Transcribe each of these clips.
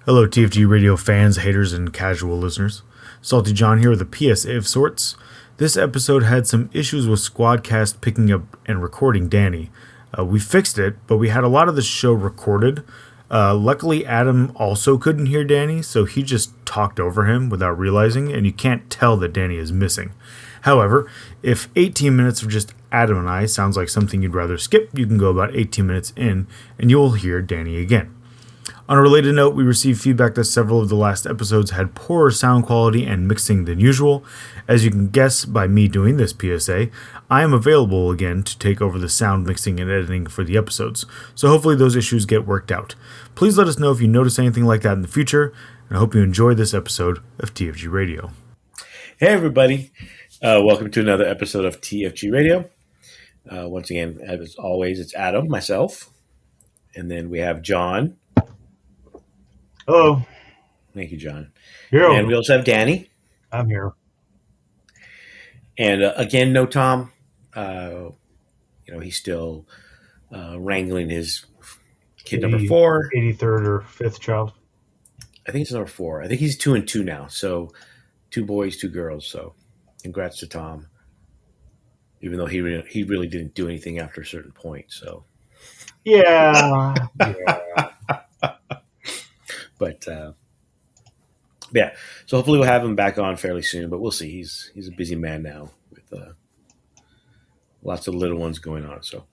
Hello, TFG radio fans, haters, and casual listeners. Salty John here with a PSA of sorts. This episode had some issues with Squadcast picking up and recording Danny. We fixed it, but we had a lot of the show recorded. Luckily, Adam also couldn't hear Danny, so he just talked over him without realizing, and you can't tell that Danny is missing. However, if 18 minutes of just Adam and I sounds like something you'd rather skip, you can go about 18 minutes in, and you will hear Danny again. On a related note, we received feedback that several of the last episodes had poorer sound quality and mixing than usual. As you can guess by me doing this PSA, I am available again to take over the sound mixing and editing for the episodes, so hopefully those issues get worked out. Please let us know if you notice anything like that in the future, and I hope you enjoy this episode of TFG Radio. Hey everybody, welcome to another episode of TFG Radio. Once again, as always, it's Adam, myself, and then we have John. Hello. Thank you, John. Here. And we also have Danny. I'm here. And again, no Tom. He's still wrangling his kid number 4. 83rd or 5th child. I think it's number 4. I think he's 2 and 2 now. So 2 boys, 2 girls. So congrats to Tom. Even though he really didn't do anything after a certain point. So yeah. But yeah, so hopefully we'll have him back on fairly soon. But we'll see. He's a busy man now with lots of little ones going on. So,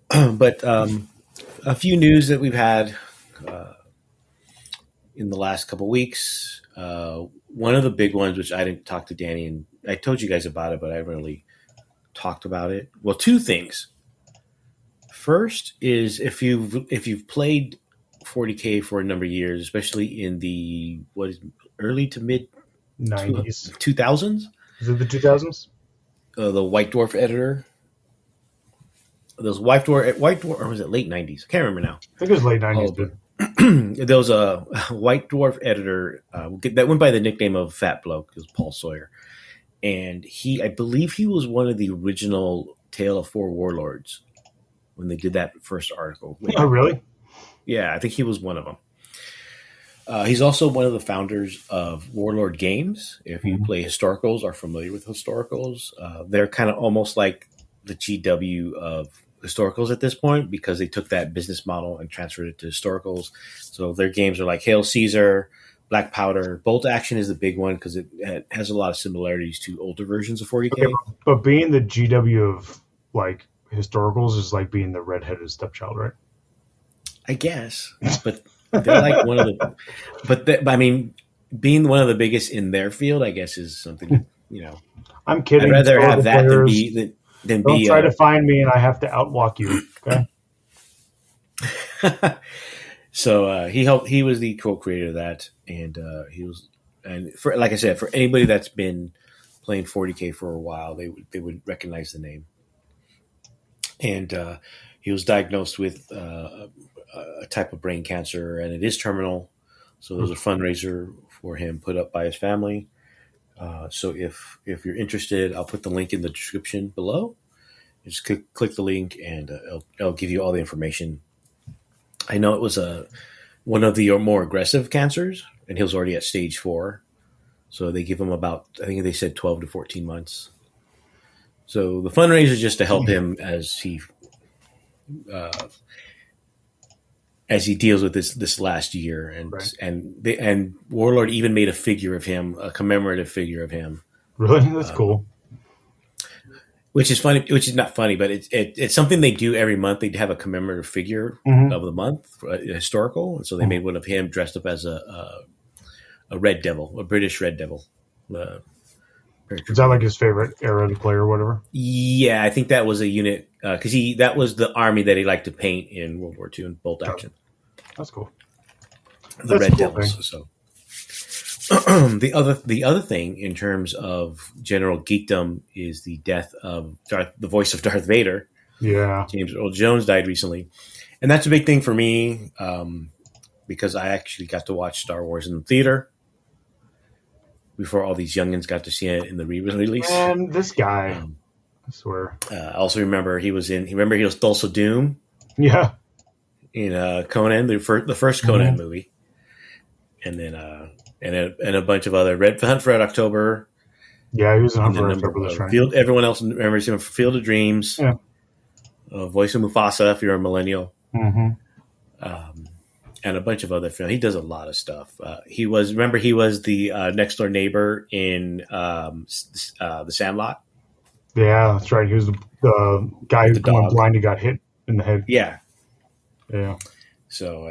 but a few news that we've had in the last couple weeks. One of the big ones, which I didn't talk to Danny, and I told you guys about it, but I haven't really talked about it. Well, 2 things. First is if you've played 40K for a number of years, especially in the early to mid 90s, 2000s. Is it the 2000s? The White Dwarf editor. Those White Dwarf, or was it late 90s? I can't remember now. I think it was late 90s. There was a White Dwarf editor that went by the nickname of Fat Bloke. It was Paul Sawyer, and I believe he was one of the original Tale of 4 Warlords when they did that first article. Oh, really? Yeah, I think he was one of them. He's also one of the founders of Warlord Games. If you play historicals, are familiar with historicals, they're kind of almost like the GW of historicals at this point because they took that business model and transferred it to historicals. So their games are like Hail Caesar, Black Powder. Bolt Action is the big one because it has a lot of similarities to older versions of 40K. Okay, but being the GW of like historicals is like being the redheaded stepchild, right? I guess, but they're like one of the. I mean, being one of the biggest in their field, I guess, is something. I'm kidding. I'd rather have that than Don't try to find me, and I have to outwalk you. Okay. So he helped. He was the co-creator of that, and like I said, for anybody that's been playing 40K for a while, they would recognize the name. And he was diagnosed with a type of brain cancer, and it is terminal. So there's a fundraiser for him put up by his family. So if you're interested, I'll put the link in the description below. Just click the link, and it'll give you all the information. I know it was one of the more aggressive cancers, and he was already at stage 4. So they give him about, I think they said 12 to 14 months. So the fundraiser is just to help him as he deals with this last year, and right. and Warlord even made a figure of him, a commemorative figure of him. Really, that's cool. Which is funny. Which is not funny, but it's something they do every month. They have a commemorative figure of the month, historical, and so they made one of him dressed up as a red devil, a British red devil. Is that like his favorite era to play or whatever? Yeah, I think that was a unit because that was the army that he liked to paint in World War II in Bolt Action. That's cool. The Red Devils. Thing. So the other thing in terms of general geekdom is the death of the voice of Darth Vader. Yeah, James Earl Jones died recently, and that's a big thing for me because I actually got to watch Star Wars in the theater before all these youngins got to see it in the re-release. And this guy, I swear. I also remember he was Thulsa Doom. Yeah. In Conan, the first Conan movie. and then and a bunch of other Hunt for Red October. Yeah, he was in Hunt for And Red then October. That's right. Field. Everyone else remembers him for Field of Dreams. Yeah. Voice of Mufasa if you're a millennial. Mm-hmm. And a bunch of other films. He does a lot of stuff. He was the next door neighbor in The Sandlot. Yeah, that's right. He was the guy who went blind and got hit in the head. Yeah. Yeah. So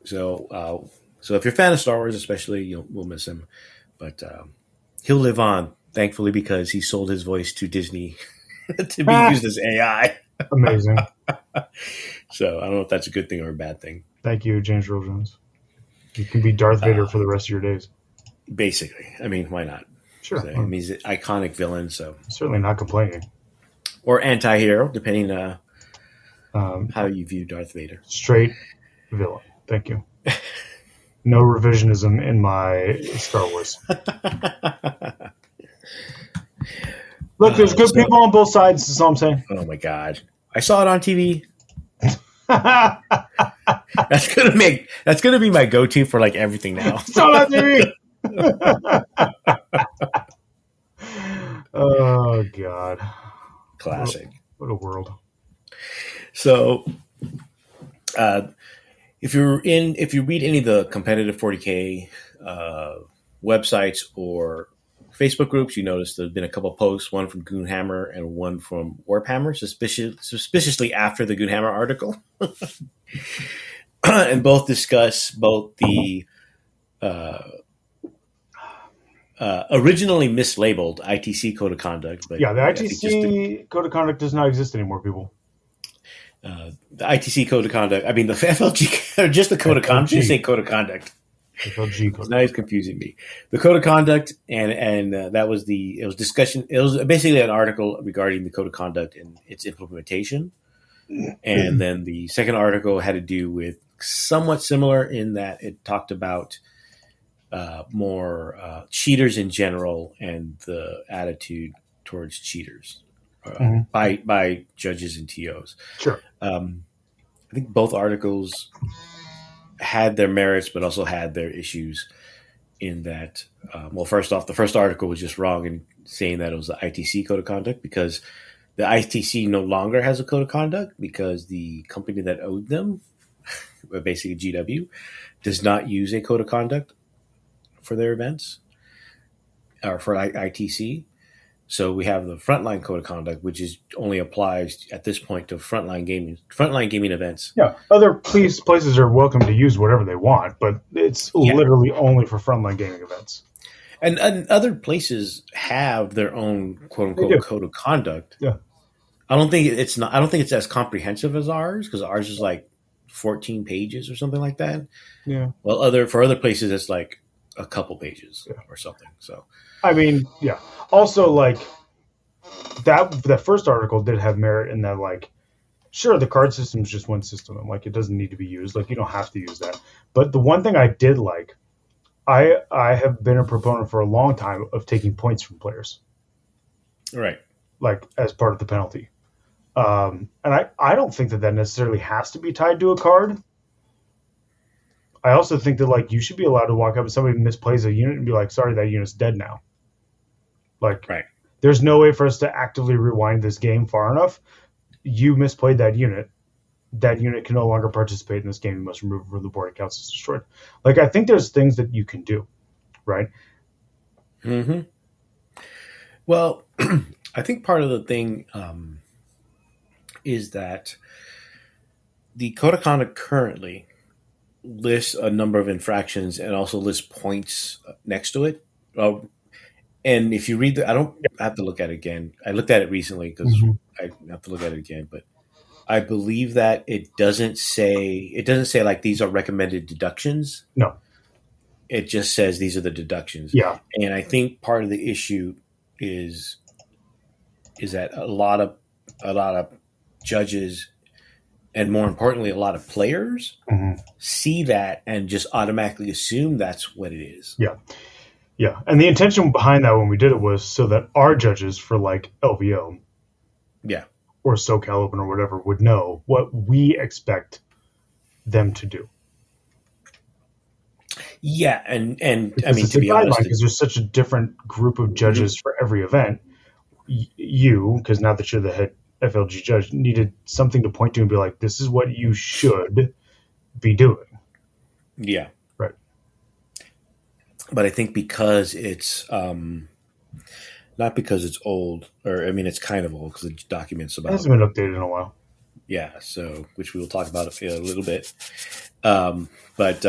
so if you're a fan of Star Wars, especially, we'll miss him, but he'll live on, thankfully, because he sold his voice to Disney to be used as AI. Amazing. So I don't know if that's a good thing or a bad thing. Thank you, James Earl Jones. You can be Darth Vader for the rest of your days. Basically. I mean, why not? Sure. So, I mean, he's an iconic villain, so. Certainly not complaining. Or anti-hero, depending on how you view Darth Vader. Straight villain. Thank you. No revisionism in my Star Wars. Look, there's good people on both sides, is all I'm saying. Oh my God. I saw it on TV. That's gonna be my go-to for like everything now. Saw it on TV. Oh God. Classic. What a world. So if you read any of the competitive 40K websites or Facebook groups, you notice there's been a couple posts, one from Goonhammer and one from Warhammer, suspiciously after the Goonhammer article. And both discuss both the originally mislabeled ITC Code of Conduct. But yeah, the ITC Code of Conduct does not exist anymore, people. The ITC Code of Conduct, I mean the FLG, or just the Code of Conduct, just say Code of Conduct. FLG Code. Now he's confusing me. The Code of Conduct, and that was it was discussion. It was basically an article regarding the Code of Conduct and its implementation. And then the second article had to do with somewhat similar in that it talked about more cheaters in general and the attitude towards cheaters by judges and TOs. Sure. I think both articles had their merits, but also had their issues in that, well, first off, the first article was just wrong in saying that it was the ITC Code of Conduct because the ITC no longer has a Code of Conduct because the company that owed them, basically GW, does not use a Code of Conduct for their events or for ITC. So we have the Frontline Code of Conduct, which only applies at this point to frontline gaming events. Yeah, other places are welcome to use whatever they want, but it's literally only for frontline gaming events. And other places have their own quote unquote code of conduct. Yeah, I don't think it's as comprehensive as ours because ours is like 14 pages or something like that. Yeah. Well, for other places, it's like a couple pages or something. So, I mean, yeah. Also, like that first article did have merit in that, like, sure, the card system is just one system, and like it doesn't need to be used. Like, you don't have to use that. But the one thing I did like, I have been a proponent for a long time of taking points from players, right? Like as part of the penalty. And I don't think that necessarily has to be tied to a card. I also think that like you should be allowed to walk up and somebody misplays a unit and be like, sorry, that unit's dead now. Like, right. There's no way for us to actively rewind this game far enough. You misplayed that unit. That unit can no longer participate in this game. You must remove it from the board. It counts as destroyed. Like, I think there's things that you can do, right? Mm-hmm. Well, I think part of the thing is that the Code of Conduct currently lists a number of infractions and also lists points next to it. And if you read I don't have to look at it again. I looked at it recently because I have to look at it again, but I believe that it doesn't say like these are recommended deductions. No. It just says these are the deductions. Yeah. And I think part of the issue is that a lot of judges and more importantly a lot of players see that and just automatically assume that's what it is. Yeah. Yeah, and the intention behind that when we did it was so that our judges for like LVO, or SoCal Open or whatever would know what we expect them to do. Yeah, and I because mean, it's to a be guideline honest, because there's such a different group of judges for every event. You, because now that you're the head FLG judge, needed something to point to and be like, this is what you should be doing. yeah. Right. But I think because it's not because it's old, or I mean, it's kind of old because the documents It about hasn't been updated in a while. yeah. So which we will talk about a little bit. But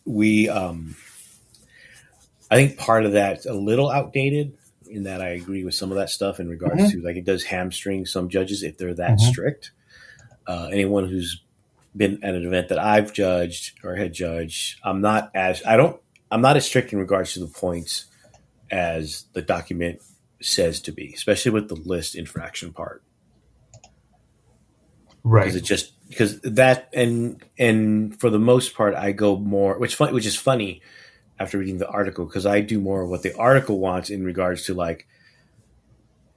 we I think part of that's a little outdated in that I agree with some of that stuff in regards to like it does hamstring some judges if they're that strict. Anyone who's been at an event that I've judged or had judged, I'm not as strict in regards to the points as the document says to be, especially with the list infraction part. Right. Because that and for the most part I go more which is funny after reading the article because I do more of what the article wants in regards to like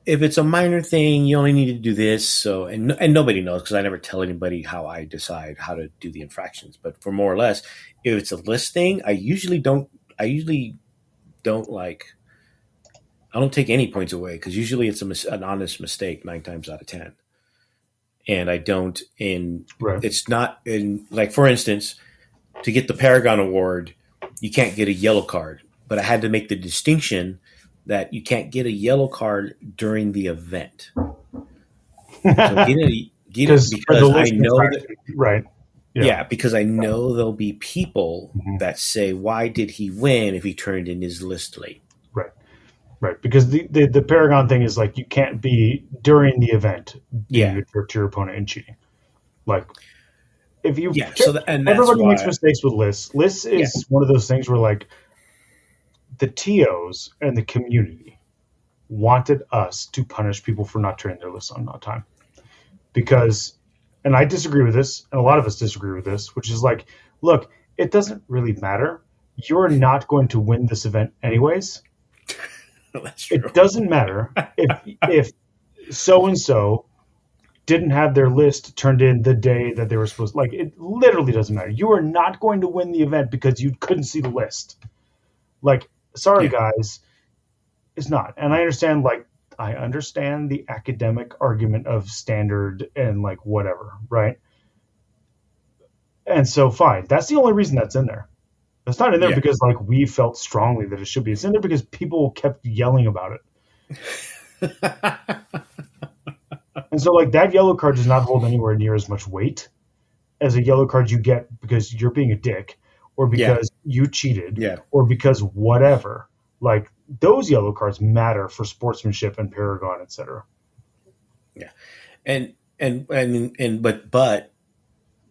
if it's a minor thing you only need to do this so and nobody knows because I never tell anybody how I decide how to do the infractions but for more or less if it's a list thing I usually don't like I don't take any points away because usually it's an honest mistake 9 times out of 10 and I don't in Right. it's not in like for instance to get the Paragon Award you can't get a yellow card but I had to make the distinction that you can't get a yellow card during the event so because I know that right yeah because I know there'll be people Mhm. that say why did he win if he turned in his list late right because the Paragon thing is like you can't be during the event being a jerk to your opponent and cheating like if you and that's everybody why makes mistakes with lists. Lists is one of those things where like the TOs and the community wanted us to punish people for not turning their lists on time because and I disagree with this and a lot of us disagree with this which is like look it doesn't really matter you're not going to win this event anyways. that's true. It doesn't matter if so and so didn't have their list turned in the day that they were supposed to. Like, it literally doesn't matter. You are not going to win the event because you couldn't see the list. Like, sorry, guys, it's not. And I understand the academic argument of standard and, like, whatever, right? And so, fine. That's the only reason that's in there. It's not in there because, like, we felt strongly that it should be. It's in there because people kept yelling about it. And so, like, that yellow card does not hold anywhere near as much weight as a yellow card you get because you're being a dick or because you cheated or because whatever. Like, those yellow cards matter for sportsmanship and Paragon, etc. Yeah. But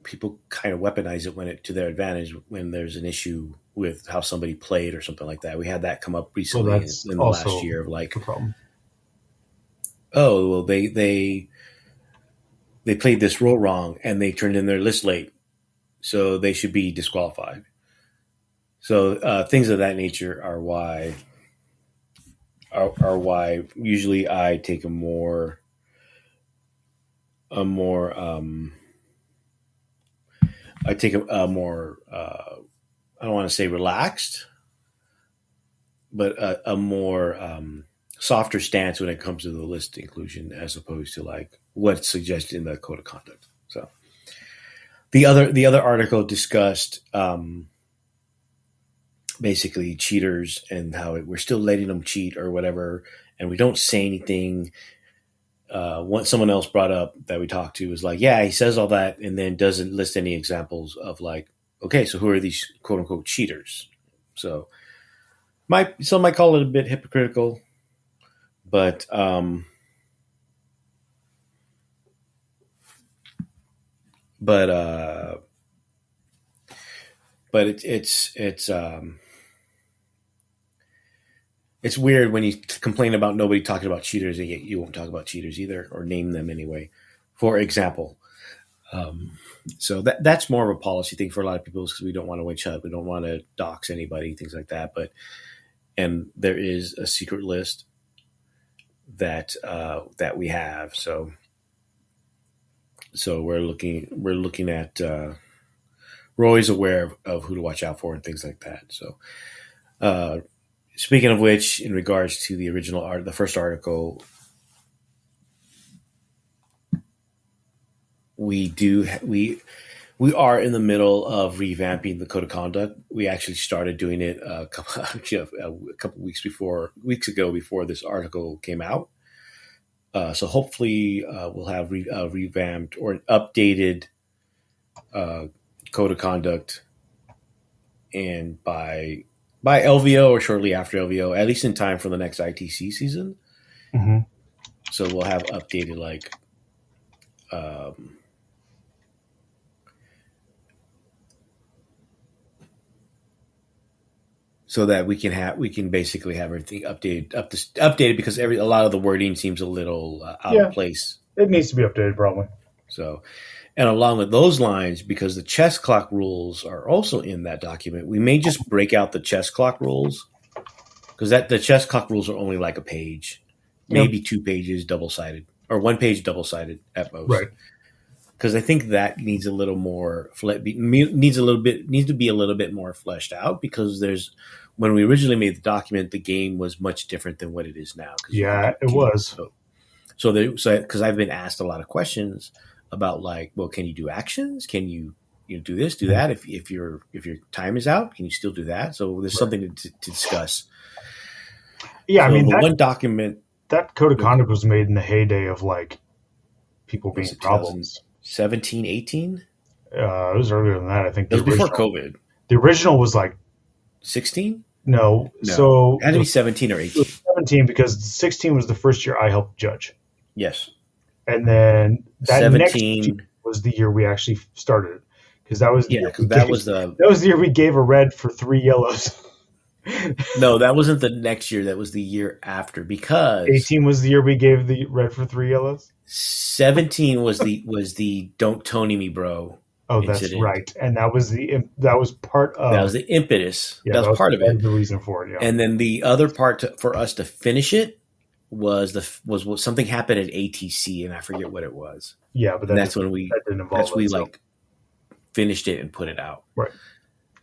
people kind of weaponize it when to their advantage when there's an issue with how somebody played or something like that. We had that come up recently in the last year of like, oh, well, they played this rule wrong and they turned in their list late, so they should be disqualified. So things of that nature are why usually I take a more I don't want to say relaxed, but a more softer stance when it comes to the list inclusion as opposed to like what's suggested in the code of conduct. So the other article discussed basically cheaters and how we're still letting them cheat or whatever, and we don't say anything. What someone else brought up that we talked to was like, yeah, he says all that and then doesn't list any examples of like, okay, so who are these quote unquote cheaters? So some might call it a bit hypocritical, but it's weird when you complain about nobody talking about cheaters and yet you won't talk about cheaters either or name them anyway, for example. So that's more of a policy thing for a lot of people because we don't want to witch hunt. We don't want to dox anybody, things like that. And there is a secret list that we have. So we're looking at we're always aware of who to watch out for and things like that. So, speaking of which, in regards to the original art, the first article, we are in the middle of revamping the code of conduct. We actually started doing it a couple weeks ago before this article came out. So hopefully we'll have revamped or an updated code of conduct, and by LVO or shortly after LVO, at least in time for the next ITC season. Mm-hmm. So we'll have updated so that we can basically have everything updated because a lot of the wording seems a little out of place. It needs to be updated probably. So, and along with those lines, because the chess clock rules are also in that document, we may just break out the chess clock rules, because the chess clock rules are only like a page, maybe 2 pages double-sided, or 1 page double-sided at most. Right. Because I think that needs a little more needs to be a little bit more fleshed out, because when we originally made the document, the game was much different than what it is now. Yeah, it was. So because I've been asked a lot of questions about can you do actions? Can you do this, do that? If your time is out, can you still do that? So there's something to discuss. Yeah, so I mean, one document, that code of conduct was made in the heyday of people being problems. 17, 18? It was earlier than that, I think. It was before COVID. The original was 16? No. So it had to be 17 or 18. 17, because 16 was the first year I helped judge. Yes. And then that 17 next year was the year we actually started it, because that was that was the year we gave a red for 3 yellows. No, that wasn't the next year. That was the year after, because 18 was the year we gave the red for 3 yellows. 17 was the don't Tony me, bro. Oh, that's incident. right, and that was part of that was the impetus. Yeah, that was part of it. The reason for it. Yeah. And then the other part for us to finish it was something happened at ATC, and I forget what it was. Yeah, but that's when we finished it and put it out. Right.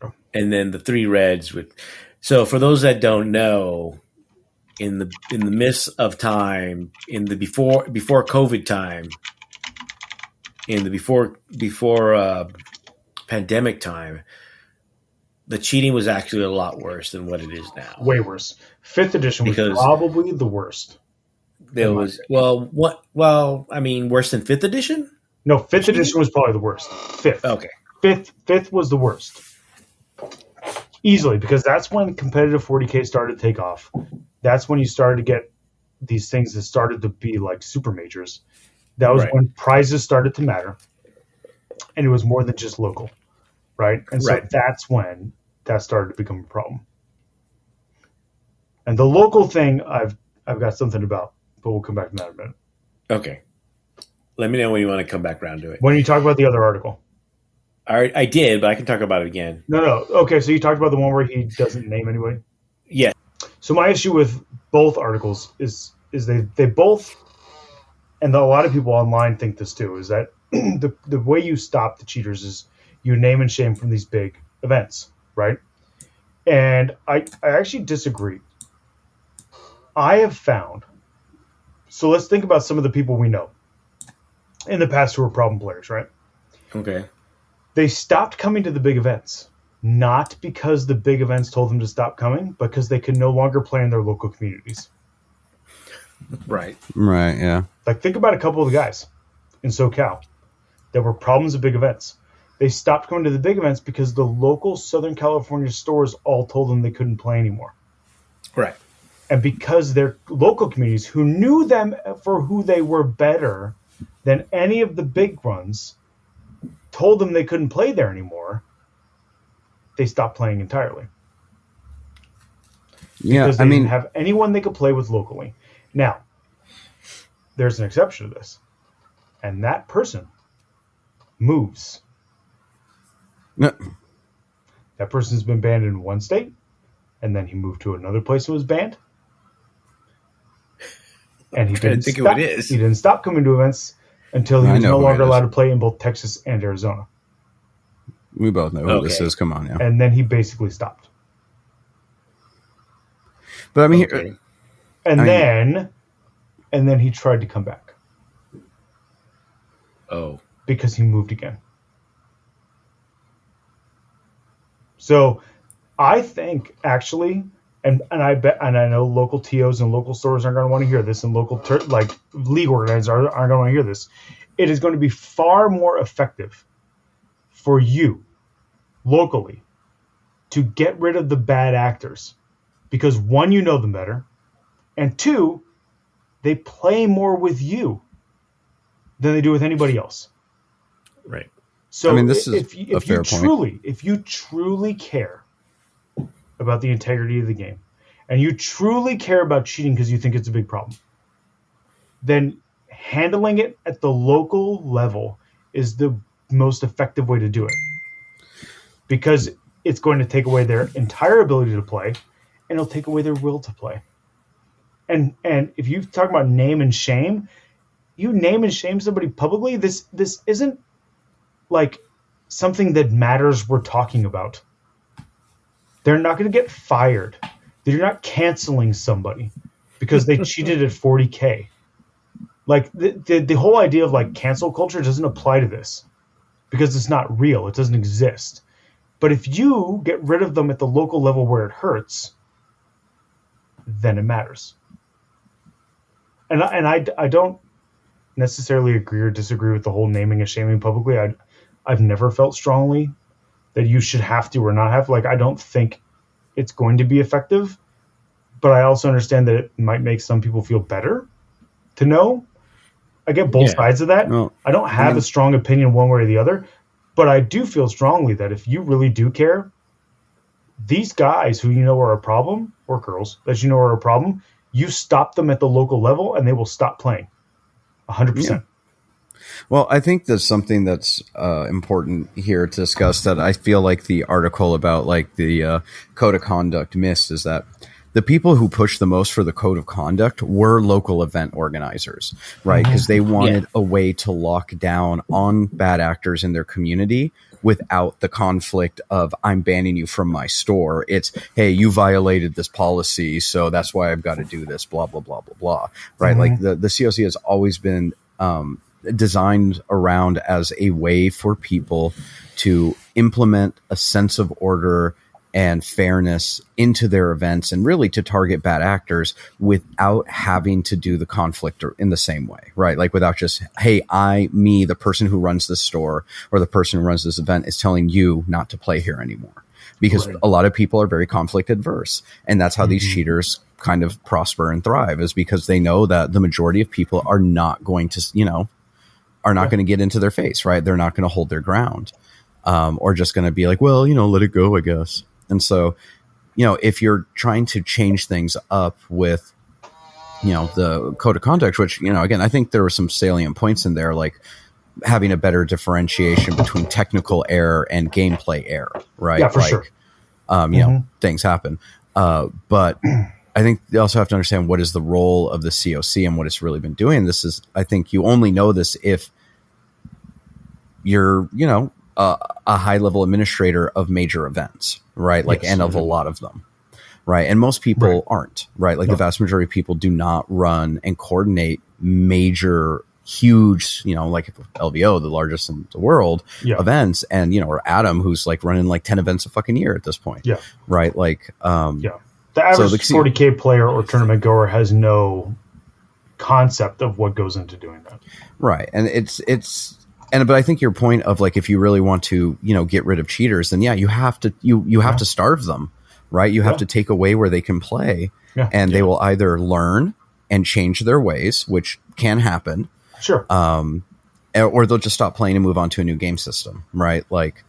Oh. And then the 3 reds with. So for those that don't know, in the midst of time, in the before COVID time, in the before pandemic time, the cheating was actually a lot worse than what it is now. Way worse. 5th edition was probably the worst. There was worse than 5th edition? No, 5th edition was probably the worst. 5th. Okay. 5th was the worst. Easily, because that's when competitive 40K started to take off. That's when you started to get these things that started to be like super majors. That was when prizes started to matter, and it was more than just local, right? And so that's when that started to become a problem. And the local thing, I've got something about, but we'll come back to that in a minute. Okay. Let me know when you want to come back around to it. When you talk about the other article. I did, but I can talk about it again. No. Okay, so you talked about the one where he doesn't name anybody? Yeah. So my issue with both articles is they both, and a lot of people online think this too, is that the way you stop the cheaters is you name and shame from these big events, right? And I actually disagree. I have found, so let's think about some of the people we know in the past who were problem players, right? Okay. They stopped coming to the big events, not because the big events told them to stop coming, but because they could no longer play in their local communities. Right. Right, yeah. Think about a couple of the guys in SoCal that were problems at big events. They stopped going to the big events because the local Southern California stores all told them they couldn't play anymore. Right. And because their local communities, who knew them for who they were better than any of the big ones, told them they couldn't play there anymore, they stopped playing entirely. Yeah, because they didn't have anyone they could play with locally. Now, there's an exception to this, and that person moves. No. That person's been banned in one state, and then he moved to another place and was banned. And he didn't think what it is. He didn't stop coming to events until he was no longer allowed to play in both Texas and Arizona. We both know who this Okay. is. Come on now. And then he basically stopped. But I mean, Okay. And I mean- then he tried to come back Oh. because he moved again. So I think actually, and I bet, and I know local TOs and local stores aren't going to want to hear this, and local league organizers aren't going to want to hear this. It is going to be far more effective for you locally to get rid of the bad actors because one, you know them better, and two, they play more with you than they do with anybody else. Right. So I mean, this is a fair point. If you truly care about the integrity of the game, and you truly care about cheating because you think it's a big problem, then handling it at the local level is the most effective way to do it. Because it's going to take away their entire ability to play, and it'll take away their will to play. And if you talk about name and shame, you name and shame somebody publicly, this isn't like something that matters we're talking about. They're not going to get fired. They're not canceling somebody because they cheated at 40K. Like the whole idea of like cancel culture doesn't apply to this because it's not real. It doesn't exist. But if you get rid of them at the local level where it hurts, then it matters. And I don't necessarily agree or disagree with the whole naming and shaming publicly. I've never felt strongly that you should have to or not have. Like, I don't think it's going to be effective, but I also understand that it might make some people feel better to know. I get both sides of that. Well, I don't have a strong opinion one way or the other, but I do feel strongly that if you really do care, these guys who you know are a problem, or girls that you know are a problem, you stop them at the local level and they will stop playing. 100%. Yeah. Well, I think there's something that's important here to discuss that I feel like the article about like the code of conduct missed is that the people who pushed the most for the code of conduct were local event organizers, right? Because they wanted a way to lock down on bad actors in their community without the conflict of I'm banning you from my store. It's, hey, you violated this policy, so that's why I've got to do this, blah, blah, blah, blah, blah, right? Like the COC has always been designed around as a way for people to implement a sense of order and fairness into their events and really to target bad actors without having to do the conflict in the same way, right? Like without just, hey, the person who runs this store or the person who runs this event is telling you not to play here anymore. Because a lot of people are very conflict adverse. And that's how these cheaters kind of prosper and thrive, is because they know that the majority of people are not going to, are not going to get into their face, right? They're not going to hold their ground, or just going to be like, well, let it go, I guess. And so, if you're trying to change things up with, the code of conduct, which, again, I think there were some salient points in there, like having a better differentiation between technical error and gameplay error, right? Yeah, for sure. Things happen. But I think you also have to understand what is the role of the COC and what it's really been doing. This is, I think you only know this if you're, a high level administrator of major events, right? Like, and of a lot of them, right? And most people aren't, right? Like the vast majority of people do not run and coordinate major, huge, like LVO, the largest in the world, events, and, or Adam, who's like running like 10 events a fucking year at this point. Yeah. Right. Like, the average 40K player or tournament goer has no concept of what goes into doing that. Right. And but I think your point of like, if you really want to, get rid of cheaters, then you have to, you have to starve them, right? You have to take away where they can play, and they will either learn and change their ways, which can happen. Sure. Or they'll just stop playing and move on to a new game system. Right. Like,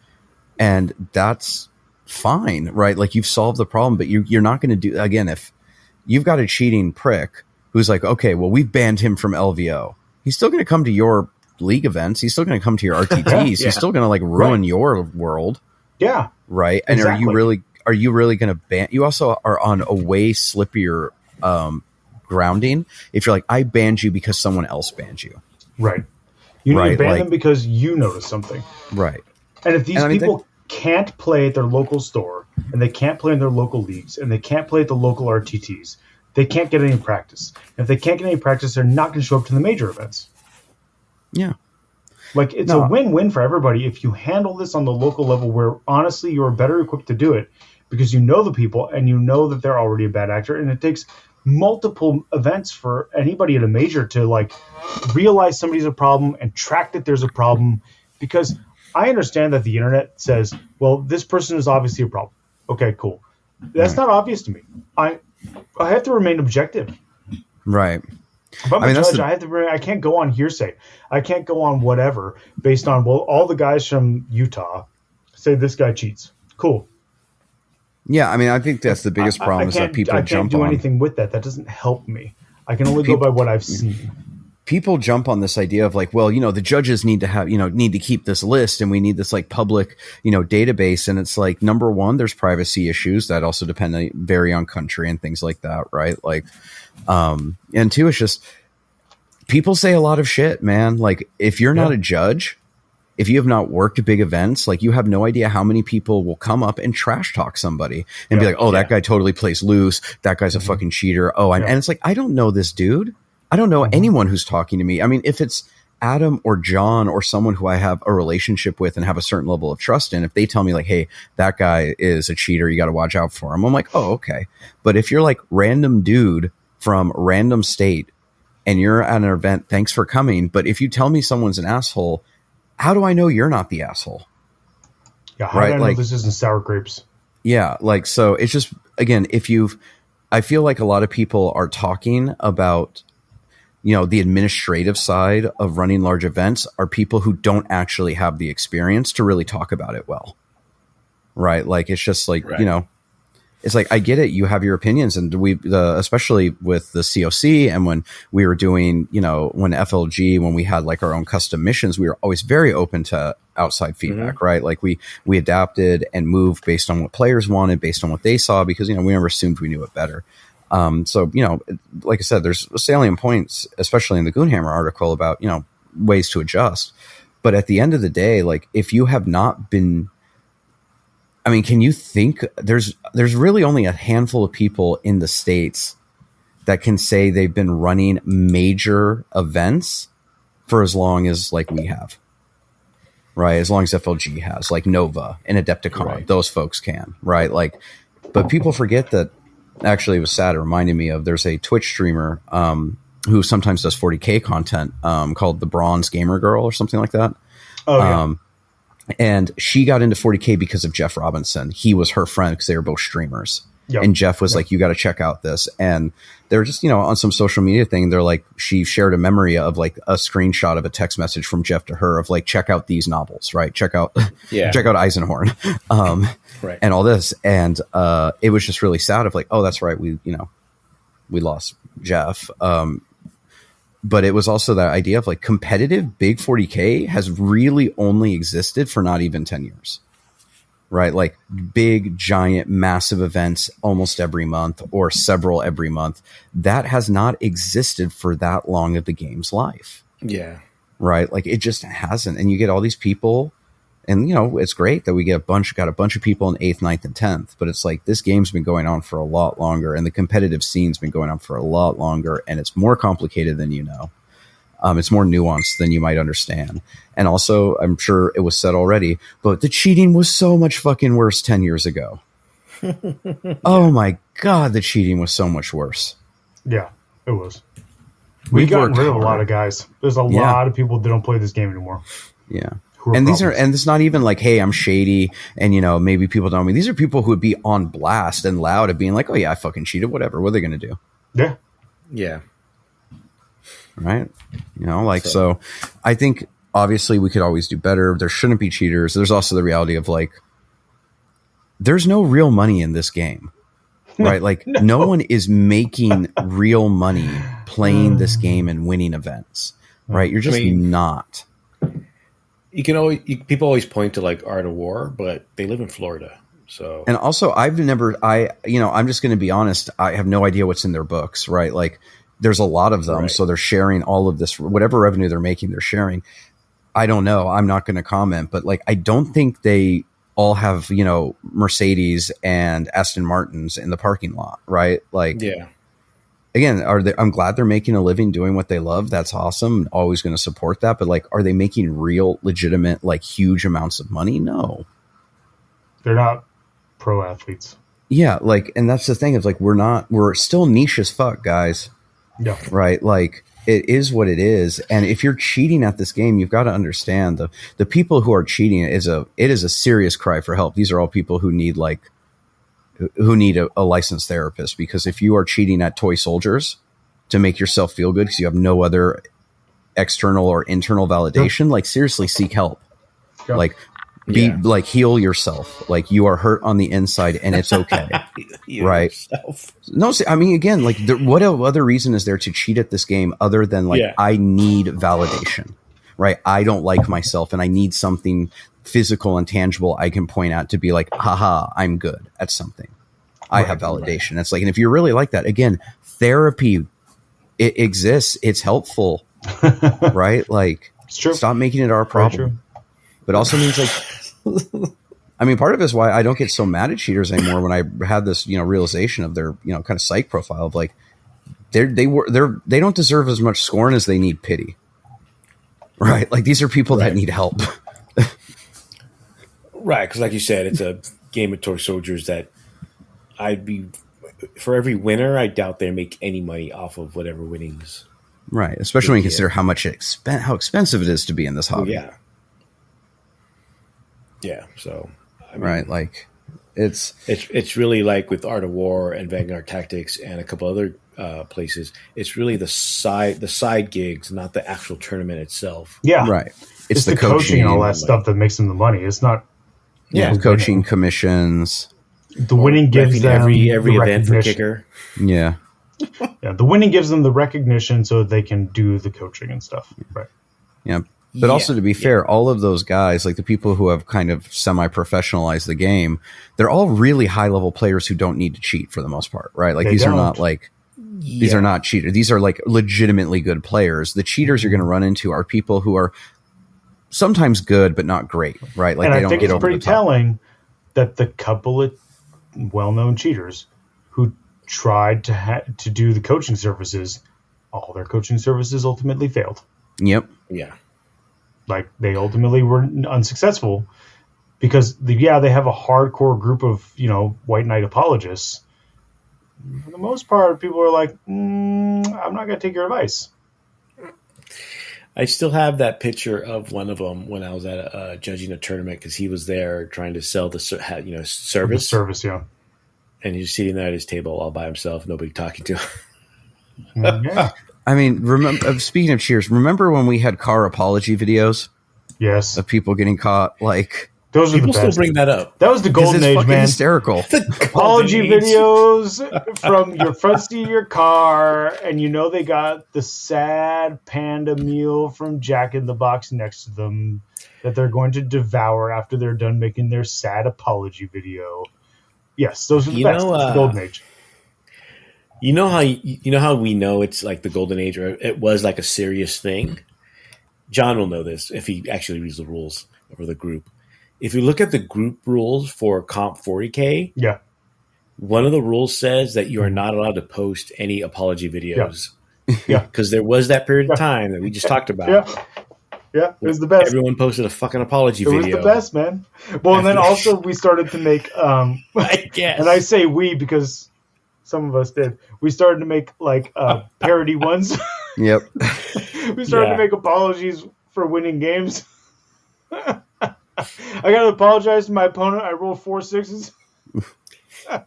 and that's fine, right? Like, you've solved the problem, but you're not going to do, again, if you've got a cheating prick who's like, okay, well, we've banned him from LVO. He's still going to come to your league events. He's still going to come to your RTTs. He's still going to like ruin your world. Yeah. Right. And are you really going to ban? You also are on a way slippier grounding if you're like, I banned you because someone else banned you. Right. You need to ban them because you noticed something. Right. And if these people can't play at their local store, and they can't play in their local leagues, and they can't play at the local RTTs, they can't get any practice. And if they can't get any practice, they're not going to show up to the major events. Yeah. Like, it's a win-win for everybody if you handle this on the local level where, honestly, you're better equipped to do it because you know the people and you know that they're already a bad actor. And it takes multiple events for anybody at a major to, like, realize somebody's a problem and track that there's a problem. Because I understand that the internet says, well, this person is obviously a problem. Okay, cool. That's not obvious to me. I have to remain objective. Right. If I'm a judge, I can't go on hearsay. I can't go on whatever based on, well, all the guys from Utah say this guy cheats. Cool. Yeah, I mean, I think that's the biggest problem is that people jump on. I can't do anything with that. That doesn't help me. I can only go by what I've seen. People jump on this idea of like, well, the judges need to have, need to keep this list and we need this like public, database. And it's like, number one, there's privacy issues that also vary on country and things like that. Right. Like, and two, it's just people say a lot of shit, man. Like if you're not a judge, if you have not worked big events, like you have no idea how many people will come up and trash talk somebody and be like, oh, that guy totally plays loose. That guy's a fucking cheater. Oh, and it's like, I don't know this dude. I don't know anyone who's talking to me. I mean, if it's Adam or John or someone who I have a relationship with and have a certain level of trust in, if they tell me like, hey, that guy is a cheater, you got to watch out for him. I'm like, oh, okay. But if you're like random dude from random state and you're at an event, thanks for coming. But if you tell me someone's an asshole, how do I know you're not the asshole? Yeah. How do I know this isn't sour grapes? Yeah. Like, so it's just, again, I feel like a lot of people are talking about, the administrative side of running large events are people who don't actually have the experience to really talk about it well. Right. Like, it's just like, it's like, I get it. You have your opinions and especially with the COC and when we were doing, when FLG, when we had like our own custom missions, we were always very open to outside feedback, right? Like we adapted and moved based on what players wanted, based on what they saw, because, we never assumed we knew it better. So, like I said, there's salient points, especially in the Goonhammer article about, ways to adjust. But at the end of the day, like if you have not been, I mean, can you think there's really only a handful of people in the States that can say they've been running major events for as long as like we have, right? As long as FLG has, like Nova and Adepticon, those folks can, right? Like, but people forget that. Actually, it was sad. It reminded me of there's a Twitch streamer who sometimes does 40K content called the Bronze Gamer Girl or something like that. Oh, yeah. And she got into 40K because of Jeff Robinson. He was her friend because they were both streamers. Yep. And Jeff was like, you got to check out this. And they're just, on some social media thing, they're like, she shared a memory of like a screenshot of a text message from Jeff to her of like, check out these novels, right? Check out Eisenhorn, and all this. And it was just really sad of like, oh, that's right. We lost Jeff. But it was also that idea of like competitive big 40K has really only existed for not even 10 years. Right? Like big, giant, massive events almost every month or several every month. That has not existed for that long of the game's life. Yeah. Right? Like it just hasn't. And you get all these people and, it's great that we got a bunch of people in 8th, 9th, and 10th. But it's like this game's been going on for a lot longer and the competitive scene's been going on for a lot longer. And it's more complicated than you know. It's more nuanced than you might understand. And also, I'm sure it was said already, but the cheating was so much fucking worse 10 years ago. Oh my God, the cheating was so much worse. Yeah, it was. We've gotten rid of a lot of guys. There's a lot of people that don't play this game anymore. Yeah. And it's not even like, hey, I'm shady and, maybe people don't. I mean, these are people who would be on blast and loud of being like, oh yeah, I fucking cheated, whatever. What are they going to do? Yeah. Yeah. Right. So I think obviously we could always do better. There shouldn't be cheaters. There's also the reality of like, there's no real money in this game, right? Like no one is making real money playing this game and winning events, right? You're just not. People always point to like Art of War, but they live in Florida. So, and also I'm just going to be honest. I have no idea what's in their books, right? Like, there's a lot of them, so they're sharing all of this, whatever revenue they're making, they're sharing. I don't know. I'm not going to comment, but like, I don't think they all have, you know, Mercedes and Aston Martins in the parking lot, right? Like, Yeah. again, I'm glad they're making a living doing what they love. That's awesome. Always going to support that. But like, are they making real, legitimate, like huge amounts of money? No. They're not pro athletes. Yeah. Like, and that's the thing. It's like, we're still niche as fuck, guys. Yeah. Right. Like, it is what it is. And if you're cheating at this game, you've got to understand the people who are cheating it is a serious cry for help. These are all people who need a licensed therapist, because if you are cheating at toy soldiers to make yourself feel good because you have no other external or internal validation, like seriously seek help. Like like heal yourself. Like you are hurt on the inside and it's okay. Right. Yourself. No, I mean, again, like what other reason is there to cheat at this game other than like, I need validation, right? I don't like myself and I need something physical and tangible I can point out to be like, haha, I'm good at something. I have validation. Right. It's like, and if you really like that, again, therapy, it exists. It's helpful, right? Like, it's true. Stop making it our problem. But also means like, I mean, part of it is why I don't get so mad at cheaters anymore when I had this, you know, realization of their, you know, kind of psych profile of like, they don't deserve as much scorn as they need pity. Right. Like these are people that need help. Right. Cause like you said, it's a game of toy soldiers that for every winner, I doubt they make any money off of whatever winnings. Right. Especially when you consider how much how expensive it is to be in this hobby. Yeah. Yeah. So, I mean, right. Like it's really like with Art of War and Vanguard Tactics and a couple other places. It's really the side gigs, not the actual tournament itself. Yeah. Right. It's the coaching and all that stuff that makes them the money. It's not. Yeah. Coaching commissions. The winning gives them every event for kicker. Yeah. Yeah. The winning gives them the recognition so they can do the coaching and stuff. Right. Yeah. But also, to be fair, all of those guys, like the people who have kind of semi-professionalized the game, they're all really high-level players who don't need to cheat for the most part, right? Like these are not like these are not cheaters. These are like legitimately good players. The cheaters you're going to run into are people who are sometimes good but not great, right? Like and they I don't think get it's over pretty the top. telling that the couple of well-known cheaters who tried to do the coaching services, all their coaching services ultimately failed. Yep. Yeah. Like they ultimately were unsuccessful because they have a hardcore group of, you know, white knight apologists. For the most part, people are like, I'm not going to take your advice. I still have that picture of one of them when I was at judging a tournament because he was there trying to sell the service. The service, yeah. And he's sitting there at his table all by himself, nobody talking to him. Yeah. I mean, speaking of cheers, remember when we had car apology videos? Yes. Of people getting caught? Like, those are people the best. still bring that up. That was the golden age, man. Hysterical. Apology videos from your front seat of your car, and you know they got the sad panda meal from Jack in the Box next to them that they're going to devour after they're done making their sad apology video. Yes, those are the best. It's the golden age. You know how we know it's like the golden age, or it was like a serious thing? John will know this if he actually reads the rules for the group. If you look at the group rules for Comp 40K, yeah, one of the rules says that you are not allowed to post any apology videos. Yeah. Because there was that period of time that we just talked about. Yeah, it was the best. Everyone posted a fucking apology video. It was the best, man. Well, and then also we started to make, I guess. And I say we because some of us did. We started to make like parody ones. Yep. We started to make apologies for winning games. I got to apologize to my opponent. I rolled 4 6s. I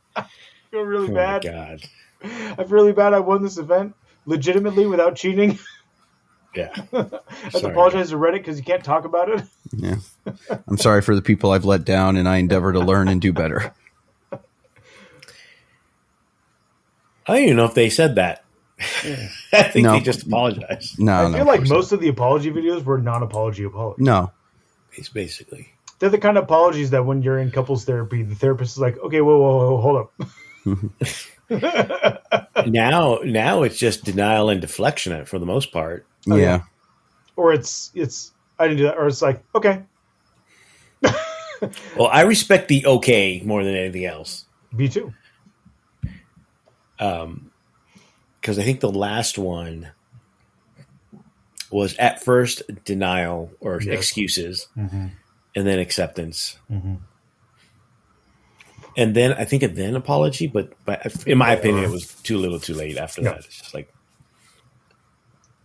feel really bad. Oh, my God. I feel really bad. I won this event legitimately without cheating. Yeah. I have to apologize to Reddit because you can't talk about it. Yeah. I'm sorry for the people I've let down, and I endeavor to learn and do better. I don't even know if they said that. I think they just apologized. I feel like most of the apology videos were non-apology apologies. No. It's basically. They're the kind of apologies that when you're in couples therapy, the therapist is like, okay, whoa, hold up. Now it's just denial and deflection for the most part. Yeah. Or it's I didn't do that. Or it's like, okay. Well, I respect the okay more than anything else. Me too. Because I think the last one was at first denial or excuses, and then acceptance, and then I think then apology. But in my opinion, it was too little, too late. After that, it's just like,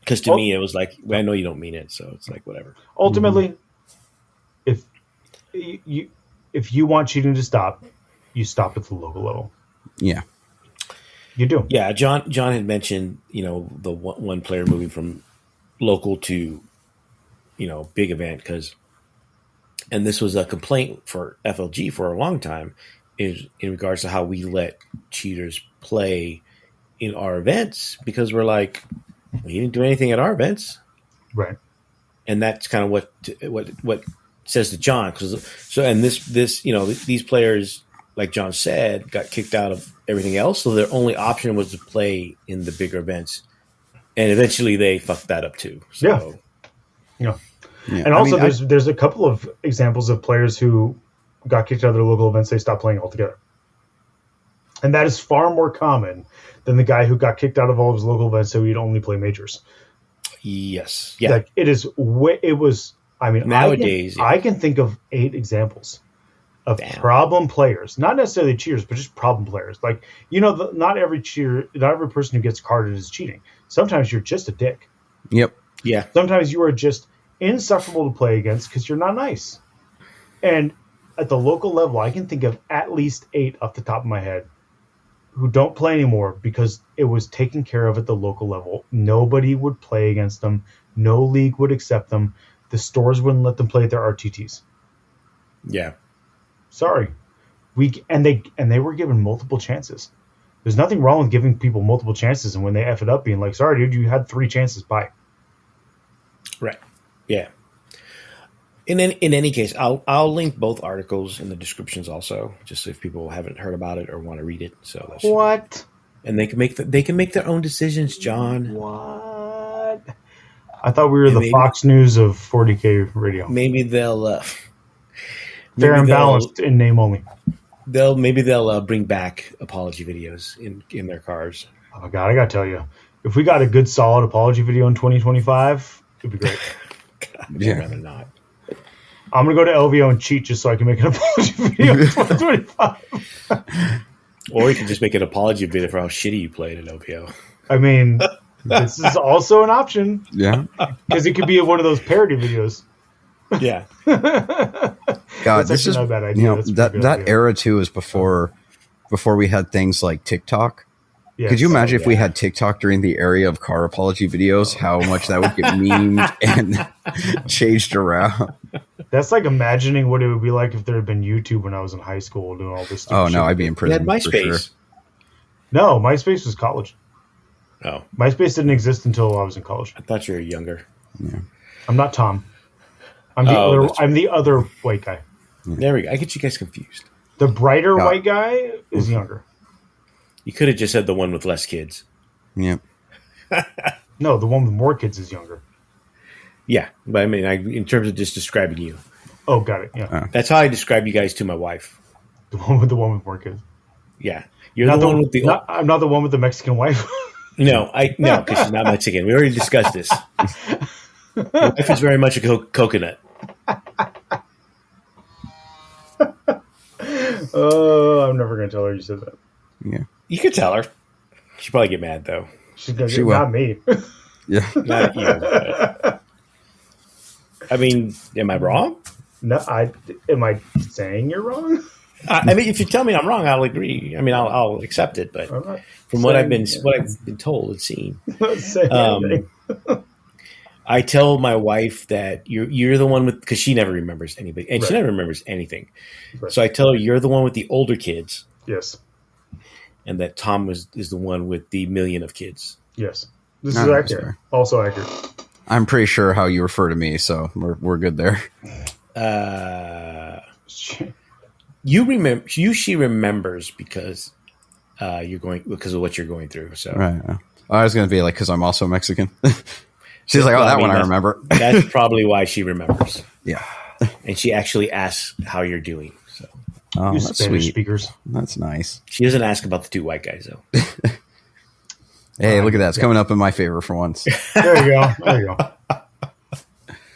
because to me, it was like, well, I know you don't mean it, so it's like whatever. Ultimately, if you want cheating to stop, you stop at the local level. Yeah. You do. Yeah, John had mentioned, the one player moving from local to, big event and this was a complaint for FLG for a long time, is in regards to how we let cheaters play in our events, because we're like, well, you didn't do anything at our events, right? And that's kind of what says to John, and this these players, like John said, got kicked out of everything else, so their only option was to play in the bigger events, and eventually they fucked that up too. So. Yeah. And also, there's a couple of examples of players who got kicked out of their local events. They stopped playing altogether, and that is far more common than the guy who got kicked out of all of his local events so he'd only play majors. Yes. Yeah. Like it was. I mean, nowadays I can think of 8 examples of problem players, not necessarily cheaters, but just problem players. Like, not every person who gets carded is cheating. Sometimes you're just a dick. Yep. Yeah. Sometimes you are just insufferable to play against because you're not nice. And at the local level, I can think of at least 8 off the top of my head who don't play anymore because it was taken care of at the local level. Nobody would play against them. No league would accept them. The stores wouldn't let them play at their RTTs. Yeah. Sorry. They were given multiple chances. There's nothing wrong with giving people multiple chances, and when they F it up, being like, sorry, dude, you had 3 chances, bye. Right. Yeah. In any case, I'll link both articles in the descriptions also, just if people haven't heard about it or want to read it. So that's what? And they can make their own decisions, John. What? I thought we were the Fox News of 40K radio. Maybe they'll fair and balanced in name only. They'll bring back apology videos in their cars. Oh my god, I gotta tell you, if we got a good solid apology video in 2025, it'd be great. God, I'd rather not. I'm going to go to LVO and cheat just so I can make an apology video in 2025. Or you can just make an apology video for how shitty you played at LVO. I mean, this is also an option. Yeah. Because it could be one of those parody videos. Yeah. God, this is not a bad idea. That era too is before we had things like TikTok. Yes. Could you imagine if we had TikTok during the area of car apology videos, how much that would get memed and changed around? That's like imagining what it would be like if there had been YouTube when I was in high school doing all this stuff. Oh, no, I'd be in prison. You had MySpace. For sure. No, MySpace was college. Oh. MySpace didn't exist until I was in college. I thought you were younger. Yeah. I'm not Tom. I'm the other white guy. There we go. I get you guys confused. The brighter white guy is younger. You could have just said the one with less kids. Yep. No, the one with more kids is younger. Yeah, but I mean, in terms of just describing you. Oh, got it. Yeah, that's how I describe you guys to my wife. The one with more kids. Yeah, you're not the one with the. I'm not the one with the Mexican wife. No, because she's not Mexican. We already discussed this. My wife is very much a coconut. Oh, I'm never gonna tell her you said that. Yeah. You could tell her. She'd probably get mad, though. She's gonna get not me. Yeah. Not you. But, I mean, am I wrong? No, am I saying you're wrong? I mean, if you tell me I'm wrong, I'll agree. I mean, I'll accept it. But from what I've been told and seen, I tell my wife that you're the one with, because she never remembers anybody, and she never remembers anything. Right. So I tell her you're the one with the older kids. Yes. And that Tom is the one with the million of kids. Yes. This is accurate. Also accurate. I'm pretty sure how you refer to me, so we're good there. She remembers because because of what you're going through. So right. I was going to be like, because I'm also Mexican. She's like, oh, that one I remember. That's probably why she remembers. Yeah. and she actually asks how you're doing. So Oh, You that's Spanish sweet. speakers. That's nice. she doesn't ask about the 2 white guys though. Hey, look at that. It's coming up in my favor for once. There you go. There you go.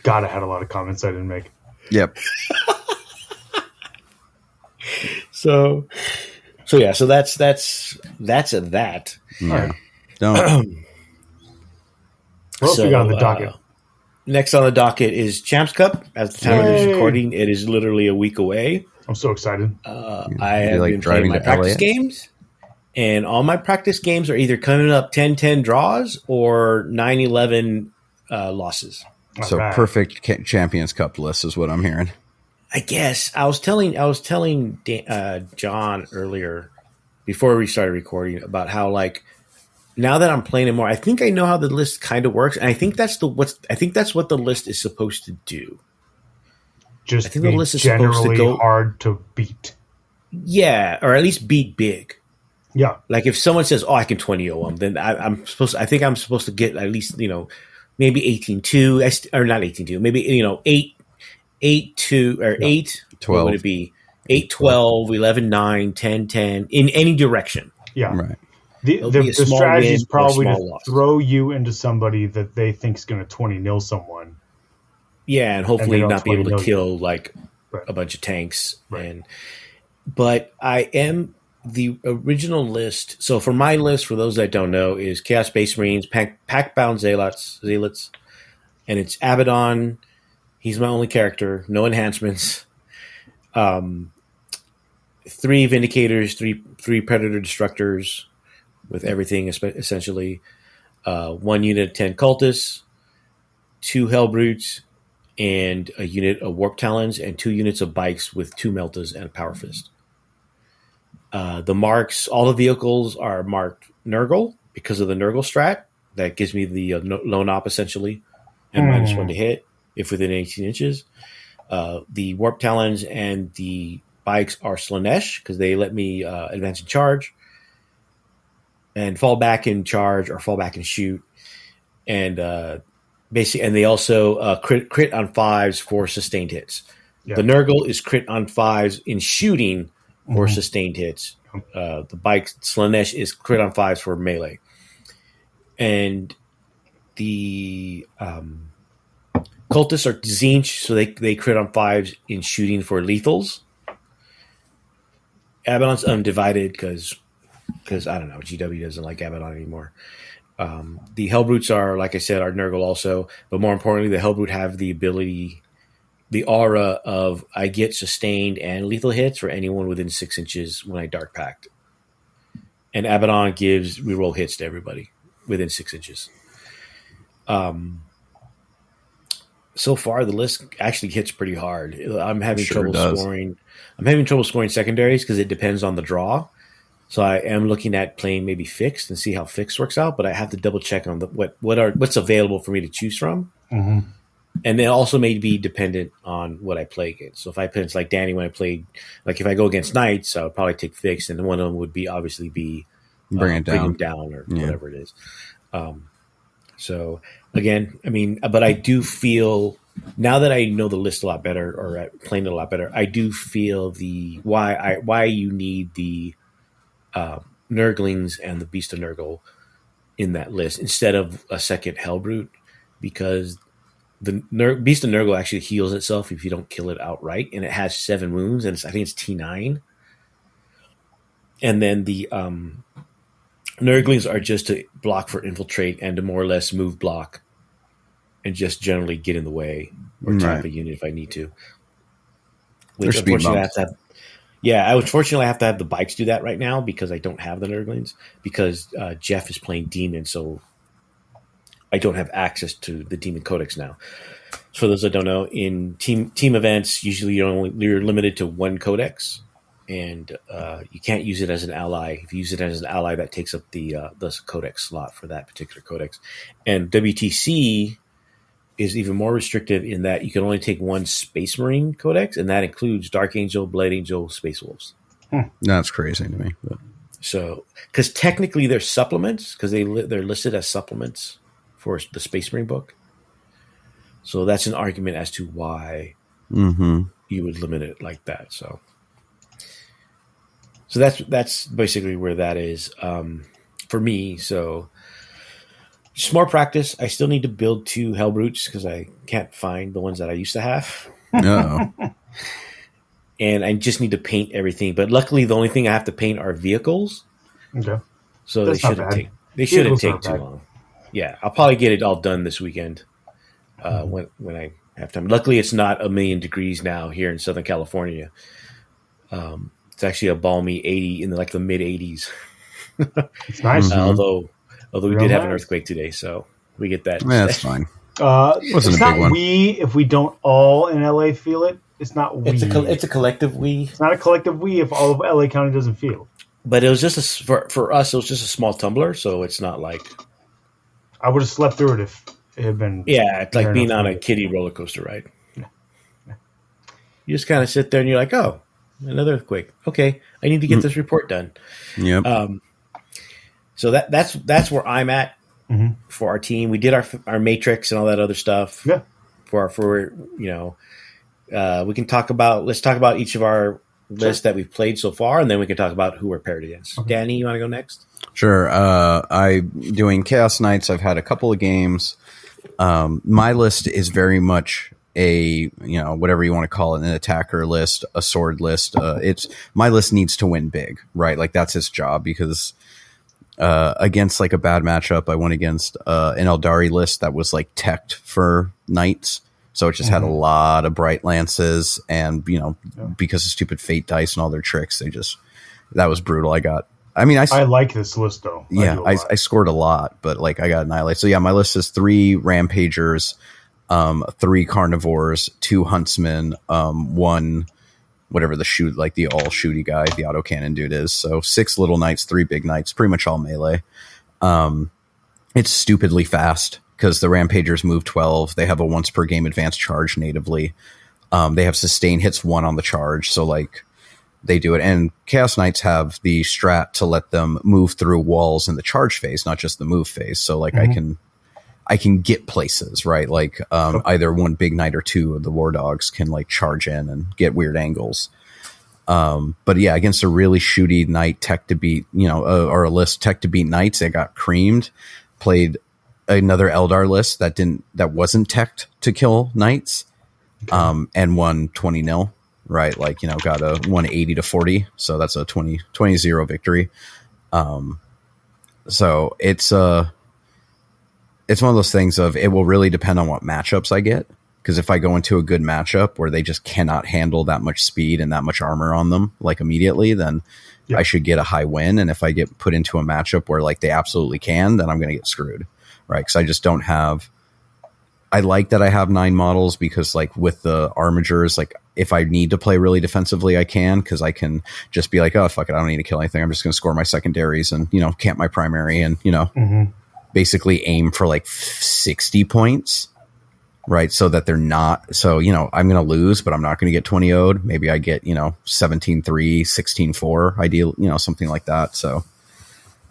God, I had a lot of comments I didn't make. Yep. So yeah. So that's that. Yeah. All right. Don't. What else we got on the docket? Next on the docket is Champs Cup. At the time of this Yay. recording, it is literally a week away. I'm so excited. I You have like been driving playing my to practice LA? games, and all my practice games are either coming up 10-10 draws or 9-11 losses. So All right. perfect Champions Cup list is what I'm hearing. I guess I was telling John earlier before we started recording about how like now that I'm playing it more, I think I know how the list kind of works, and I think that's what the list is supposed to do. Just I think the be list is supposed to generally go- hard to beat. Yeah, or at least beat big. Yeah. Like if someone says, "Oh, I can 20-0 them," then I think I'm supposed to get at least maybe 18-2 or not 18-2, maybe 8-2 or 8. 12. What would it be? 8-12, 11-9, 10-10 in any direction. Yeah. Right. It'll The be a small strategy win is or a probably to small loss. throw you into somebody that they think is going to 20-0 someone. Yeah, and hopefully And they not be able to 20 kill like Right. a bunch of tanks. Right. But I am the original list. So for my list, for those that don't know, is Chaos Space Marines, Pack-Bound Zealots, and it's Abaddon. He's my only character. No enhancements. 3 Vindicators, 3 Predator Destructors, with everything essentially. 1 unit of 10 Cultists, 2 Hellbrutes, and a unit of Warp Talons, and 2 units of Bikes with 2 Meltas and a Power Fist. The marks, all the vehicles are marked Nurgle because of the Nurgle strat. That gives me the lone op essentially, and -1 to hit if within 18 inches. The Warp Talons and the Bikes are Slanesh because they let me advance and charge, and fall back and charge or fall back and shoot, and basically, and they also crit on 5s for sustained hits. Yeah. The Nurgle is crit on 5s in shooting for sustained hits. The Bike Slanesh is crit on 5s for melee, and the Cultists are Tzeentch, so they crit on 5s in shooting for lethals. Abaddon's Undivided because I don't know, GW doesn't like Abaddon anymore. The Hellbrutes are, like I said, are Nurgle also, but more importantly, the Hellbrute have the ability, the aura of I get sustained and lethal hits for anyone within 6 inches when I Dark Pact. And Abaddon gives reroll hits to everybody within 6 inches. So far, the list actually hits pretty hard. I'm having trouble scoring. I'm having trouble scoring secondaries because it depends on the draw. So I am looking at playing maybe fixed and see how fixed works out, but I have to double check on what's available for me to choose from. Mm-hmm. And then also may be dependent on what I play against. So if I play, it's like Danny when I played, like if I go against Knights, I would probably take fixed, and one of them would be obviously bring it him down. down or whatever it is. So again, I mean, but I do feel now that I know the list a lot better or playing it a lot better, I do feel the why you need the Nurglings and the Beast of Nurgle in that list instead of a second Hellbrute, because the Beast of Nurgle actually heals itself if you don't kill it outright, and it has 7 wounds, and I think it's T9. And then the Nurglings are just to block for infiltrate and to more or less move block and just generally get in the way or tap a unit if I need to. Which unfortunately I have to have the Bikes do that right now because I don't have the Nurglings, because Jeff is playing Demon, so I don't have access to the Demon Codex now. So for those that don't know, in team events, usually you're limited to 1 codex, and you can't use it as an ally. If you use it as an ally, that takes up the codex slot for that particular codex. And WTC is even more restrictive in that you can only take 1 Space Marine codex, and that includes Dark Angel, Blade Angel, Space Wolves. That's crazy to me. But. So, because technically they're supplements, because they're listed as supplements for the Space Marine book. So that's an argument as to why you would limit it like that. So that's basically where that is for me. So just more practice. I still need to build 2 Hellbrutes because I can't find the ones that I used to have. No. And I just need to paint everything. But luckily, the only thing I have to paint are vehicles. Okay. So That's they not shouldn't bad. take Vehicles too aren't bad. long. Yeah, I'll probably get it all done this weekend when I have time. Luckily, it's not 1,000,000 degrees now here in Southern California. It's actually a balmy 80 in the mid 80s. It's nice. Although we Real did have an nice. earthquake today, so we get that. Yeah, that's fine. It's a not big one. if we don't all in LA feel it. It's not we. It's a collective we. It's not a collective we if all of LA County doesn't feel. But it was just for us. It was just a small tumbler, so it's not like I would have slept through it if it had been. it's like fair being enough on for a you. kiddie roller coaster ride. You just kind of sit there and you're like, oh, another earthquake. Okay, I need to get this report done. Yep. So that's where I'm at for our team. We did our matrix and all that other stuff. Yeah. We can talk about. Let's talk about each of our lists that we've played so far, and then we can talk about who we're paired against. Okay. Danny, you want to go next? Sure. I'm doing Chaos Knights. I've had a couple of games. My list is very much a, whatever you want to call it, an attacker list, a sword list. My list needs to win big, right? Like that's its job because against like a bad matchup, I went against an Eldari list that was like teched for knights. So it just had a lot of bright lances and, because of stupid fate dice and all their tricks, that was brutal. I like this list though. Yeah, I scored a lot, but like I got annihilated. So yeah, my list is 3 rampagers, 3 carnivores, 2 huntsmen, 1 whatever the all shooty guy, the autocannon dude is. So 6 little knights, 3 big knights, pretty much all melee. It's stupidly fast because the rampagers move 12. They have a once per game advanced charge natively. They have sustain hits 1 on the charge, so like they do it. And Chaos Knights have the strat to let them move through walls in the charge phase, not just the move phase. So like I can get places, right? Like either 1 big knight or 2 of the war dogs can like charge in and get weird angles. But yeah, against a really shooty knight tech to beat, or a list tech to beat knights, they got creamed. Played another Eldar list that wasn't teched to kill knights, and won 20-0. Right, like got a 180-40, so that's a 20-0 victory. So it's one of those things of it will really depend on what matchups I get. Because if I go into a good matchup where they just cannot handle that much speed and that much armor on them like immediately, then I should get a high win. And if I get put into a matchup where like they absolutely can, then I'm going to get screwed, right? Because I just don't have. I like that I have 9 models because like with the armigers, like if I need to play really defensively, I can, because I can just be like, oh, fuck it, I don't need to kill anything. I'm just going to score my secondaries and, camp my primary and, basically aim for like 60 points, right? So that they're not, so, I'm going to lose, but I'm not going to get 20 0'd. Maybe I get, 17-3, 16-4, ideal, something like that. So,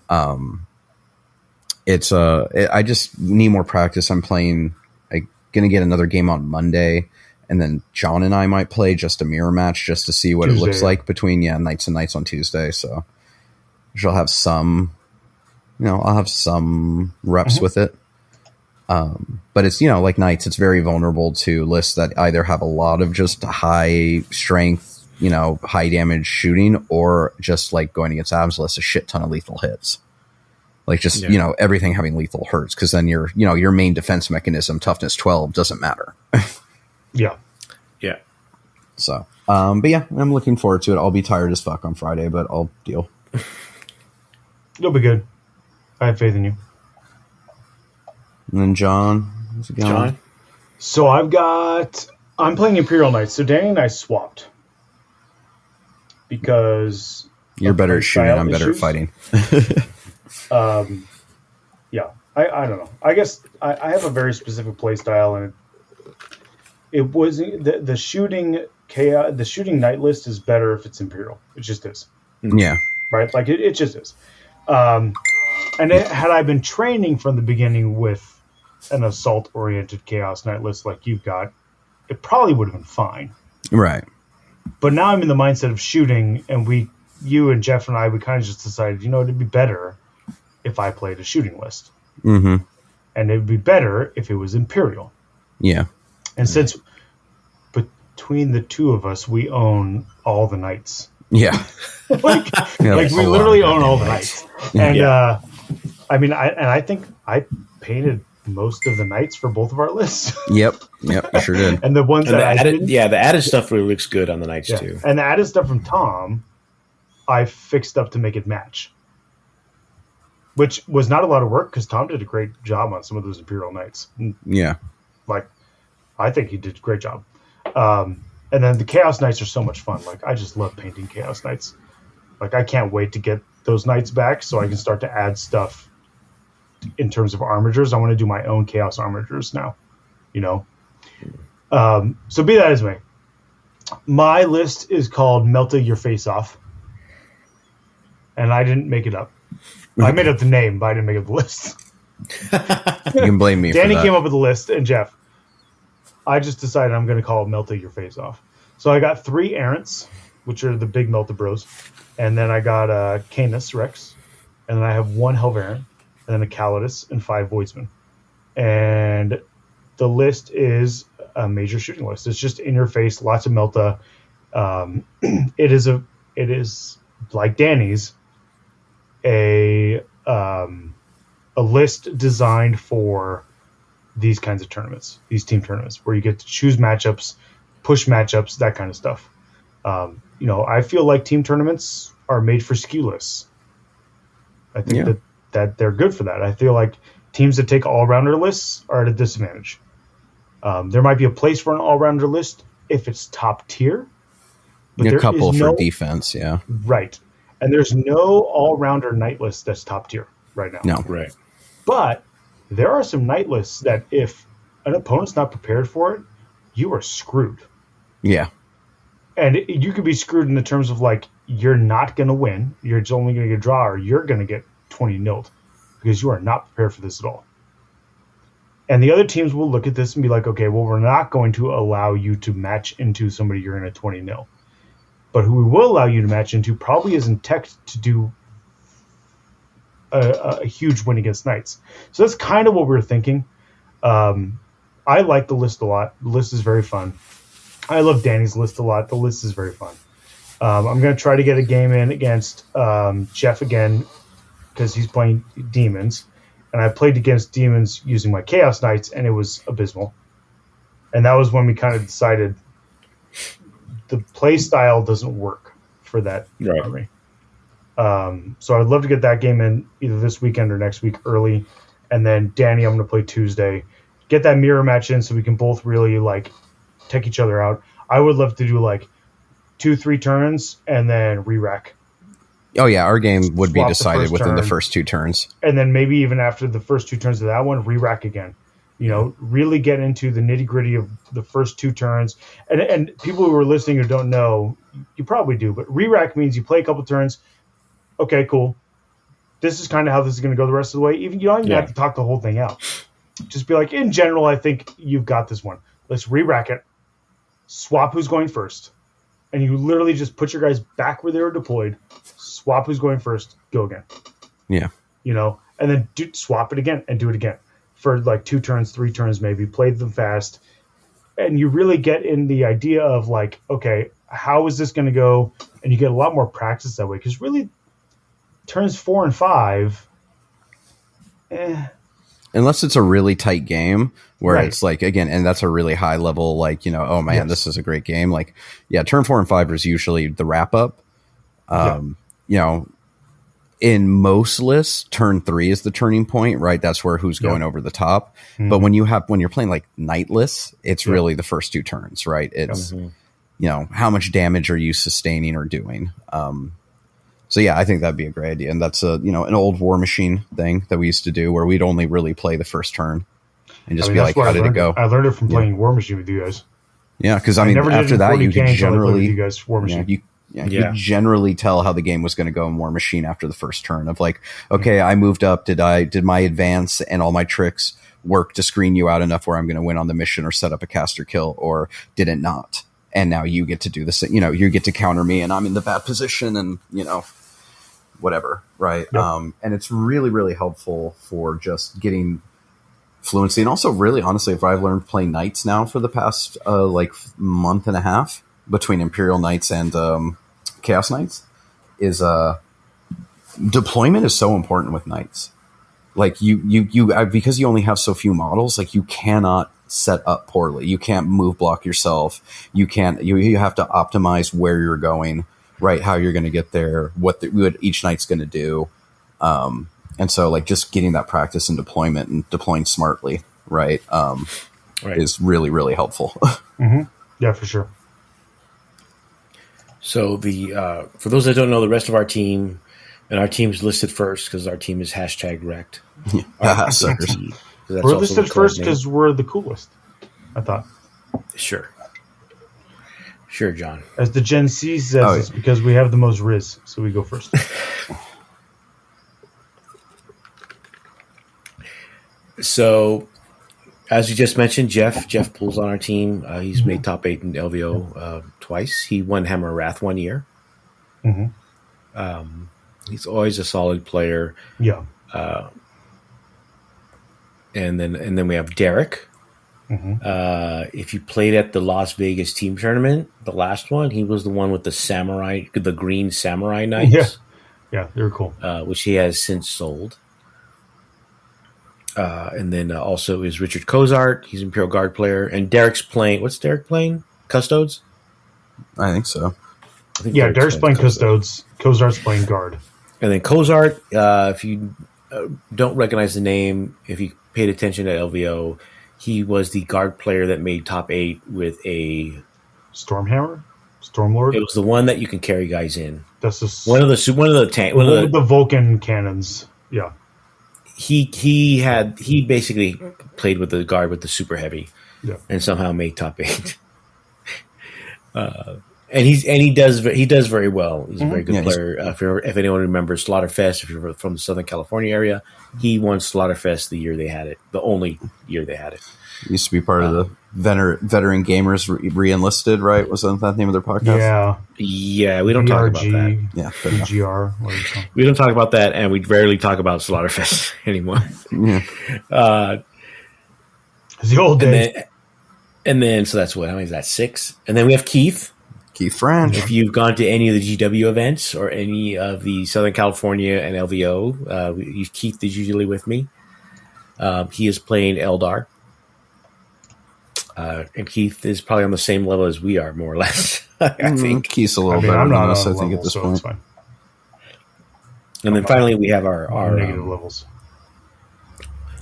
I just need more practice. I'm going to get another game on Monday, and then John and I might play just a mirror match just to see what Tuesday. It looks like between Knights and Knights on Tuesday. So I'll have some, I'll have some reps with it. But it's, like Knights, it's very vulnerable to lists that either have a lot of just high strength, high damage shooting, or just like going against Abs lists, a shit ton of lethal hits. Like just, everything having lethal hurts, because then your main defense mechanism, toughness 12, doesn't matter. Yeah. So, but yeah, I'm looking forward to it. I'll be tired as fuck on Friday, but I'll deal. You'll be good. I have faith in you. And then John, how's it going? John? So I'm playing Imperial Knights. So Danny and I swapped. Because you're better at shooting, I'm better at fighting. I don't know. I guess I have a very specific play style, and it was the shooting chaos. The shooting knight list is better if it's Imperial. It just is. Yeah. Right. Like it just is. And had I been training from the beginning with an assault oriented chaos knight list like you've got, it probably would have been fine. Right. But now I'm in the mindset of shooting, and you and Jeff and I, we kind of just decided, it'd be better if I played a shooting list. Mm-hmm. And it would be better if it was Imperial. Yeah. And since between the two of us, we own all the knights. Yeah. like we literally own all the knights. And I think I painted most of the knights for both of our lists. Yep, you sure did. And the ones and that the added stuff really looks good on the knights too. And the added stuff from Tom, I fixed up to make it match, which was not a lot of work because Tom did a great job on some of those Imperial knights. Yeah, I think he did a great job. And then the Chaos Knights are so much fun. I just love painting Chaos Knights. I can't wait to get those knights back so I can start to add stuff in terms of armatures. I want to do my own Chaos armatures now, So be that as may. My list is called Melta Your Face Off. And I didn't make it up. I made up the name, but I didn't make up the list. You can blame me Danny for that. came up with the list, and Jeff. I just decided I'm going to call it Melta Your Face Off. So I got 3 Errants, which are the big Melta Bros. And then I got Canis Rex. And then I have 1 Helverin. And then a Calidus and 5 Voidsmen. And the list is a major shooting list. It's just in your face, lots of Melta. It is like Danny's, a list designed for these kinds of tournaments, these team tournaments, where you get to choose matchups, push matchups, that kind of stuff. I feel like team tournaments are made for skew lists. I think that they're good for that. I feel like teams that take all-rounder lists are at a disadvantage. There might be a place for an all-rounder list if it's top tier. But a couple for defense, yeah. Right. And there's no all-rounder knight list that's top tier right now. No. Right. But there are some knight lists that if an opponent's not prepared for it, you are screwed. Yeah. And you could be screwed in the terms of you're not going to win, you're just only going to get a draw, or you're going to get 20-0'd because you are not prepared for this at all. And the other teams will look at this and be like, okay, well, we're not going to allow you to match into somebody you're going to 20-0. But who we will allow you to match into probably isn't tech to do a huge win against knights. So that's kind of what we were thinking. I like the list a lot. The list is very fun. I love Danny's list a lot. The list is very fun. I'm going to try to get a game in against Jeff again because he's playing demons. And I played against demons using my Chaos Knights, and it was abysmal. And that was when we kind of decided the play style doesn't work for that army. So I'd love to get that game in either this weekend or next week early. And then Danny, I'm going to play Tuesday. Get that mirror match in so we can both really take each other out. I would love to do 2-3 turns and then re-rack. Oh yeah, our game would be decided within the first 2 turns. And then maybe even after the first 2 turns of that one, re-rack again. Really get into the nitty-gritty of the first 2 turns. And people who are listening who don't know, you probably do, but re-rack means you play a couple turns. Okay, cool. This is kind of how this is going to go the rest of the way. You don't even have to talk the whole thing out. Just be like, in general, I think you've got this one. Let's re-rack it. Swap who's going first. And you literally just put your guys back where they were deployed. Swap who's going first. Go again. Yeah. And then swap it again and do it again. For 2 turns, 3 turns maybe. Play them fast. And you really get in the idea of okay, how is this going to go? And you get a lot more practice that way. Because really, turns 4 and 5, unless it's a really tight game where it's again, and that's a really high level, oh man, this is a great game. Turn 4 and 5 is usually the wrap up. In most lists, turn 3 is the turning point, right? That's where who's going over the top. Mm-hmm. But when you're playing night lists, it's really the first 2 turns, right? It's, how much damage are you sustaining or doing? So yeah, I think that'd be a great idea. And that's an old War Machine thing that we used to do where we'd only really play the first turn and just be like, how did it go? I learned it from playing War Machine with you guys. Yeah. Cause after that, you could generally, you guys War Machine. Yeah, you could generally tell how the game was going to go in War Machine after the first turn of like, okay, I moved up. Did my advance and all my tricks work to screen you out enough where I'm going to win on the mission or set up a caster kill, or did it not? And now you get to do this, you get to counter me and I'm in the bad position and, whatever. Right. Yep. And it's really, really helpful for just getting fluency. And also really, honestly, if I've learned playing Knights now for the past, month and a half between Imperial Knights and, Chaos Knights is, deployment is so important with Knights. Like because you only have so few models, like you cannot set up poorly. You can't move block yourself. You have to optimize where you're going, right? How you're going to get there, what each knight's going to do. And so like just getting that practice in deployment and deploying smartly, right? Is really, really helpful. Mm-hmm. Yeah, for sure. So for those that don't know, the rest of our team, and our team's listed first because our team is #wrecked. We're listed first because we're the coolest, I thought. Sure, John. As the Gen C says, it's because we have the most Riz, so we go first. So, as you just mentioned, Jeff Poole's on our team. He's made top 8 in LVO twice. He won Hammer of Wrath 1 year. Mm-hmm. He's always a solid player. Yeah. And then we have Derek. Mm-hmm. If you played at the Las Vegas team tournament, the last one, he was the one with the green samurai knights. Yeah, they were cool. Which he has since sold. And then also is Richard Cozart. He's an Imperial Guard player. And Derek's playing. What's Derek playing? Custodes? I think so. Derek's playing Custodes. Cozart's playing Guard. And then Cozart, if you don't recognize the name, if you paid attention to LVO, he was the Guard player that made top 8 with a Stormhammer, Stormlord. It was the one that you can carry guys in. That's one of the Vulcan cannons. Yeah. He basically played with the Guard with the super heavy, and somehow made top 8. And he does very well. He's a very good player. If anyone remembers Slaughterfest, if you're from the Southern California area, he won Slaughterfest the year they had it, the only year they had it. He used to be part of the veteran gamers re-enlisted, right? Was that the name of their podcast? Yeah. We don't talk about that. Yeah, PGR. We don't talk about that, and we rarely talk about Slaughterfest anymore. Yeah. It's the old days. And then, so that's what? How many is that? 6? And then we have Keith French. If you've gone to any of the GW events or any of the Southern California and LVO, Keith is usually with me. He is playing Eldar. And Keith is probably on the same level as we are, more or less. I think Keith's a little better than us, I think, at this point. And then finally, we have our negative levels.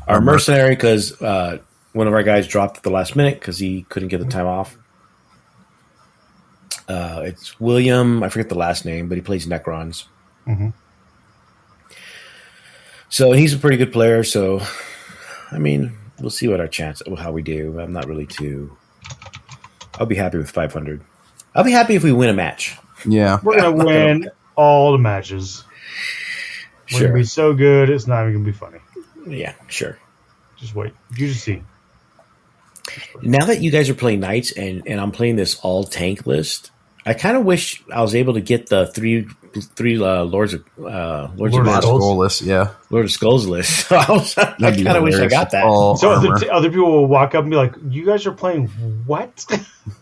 Our mercenary, because one of our guys dropped at the last minute because he couldn't get the time off. It's William. I forget the last name, but he plays Necrons. Mm-hmm. So he's a pretty good player. So, I mean, we'll see how we do. I'm not really I'll be happy with 500. I'll be happy if we win a match. Yeah. We're going to win all the matches. We're going to be so good, it's not even going to be funny. Yeah, sure. Just wait. You just see. Now that you guys are playing Knights and I'm playing this all tank list, I kind of wish I was able to get the three Lords of Skull list. Yeah, Lord of Skulls list. I kind of wish I got that. So other people will walk up and be like, "You guys are playing what?"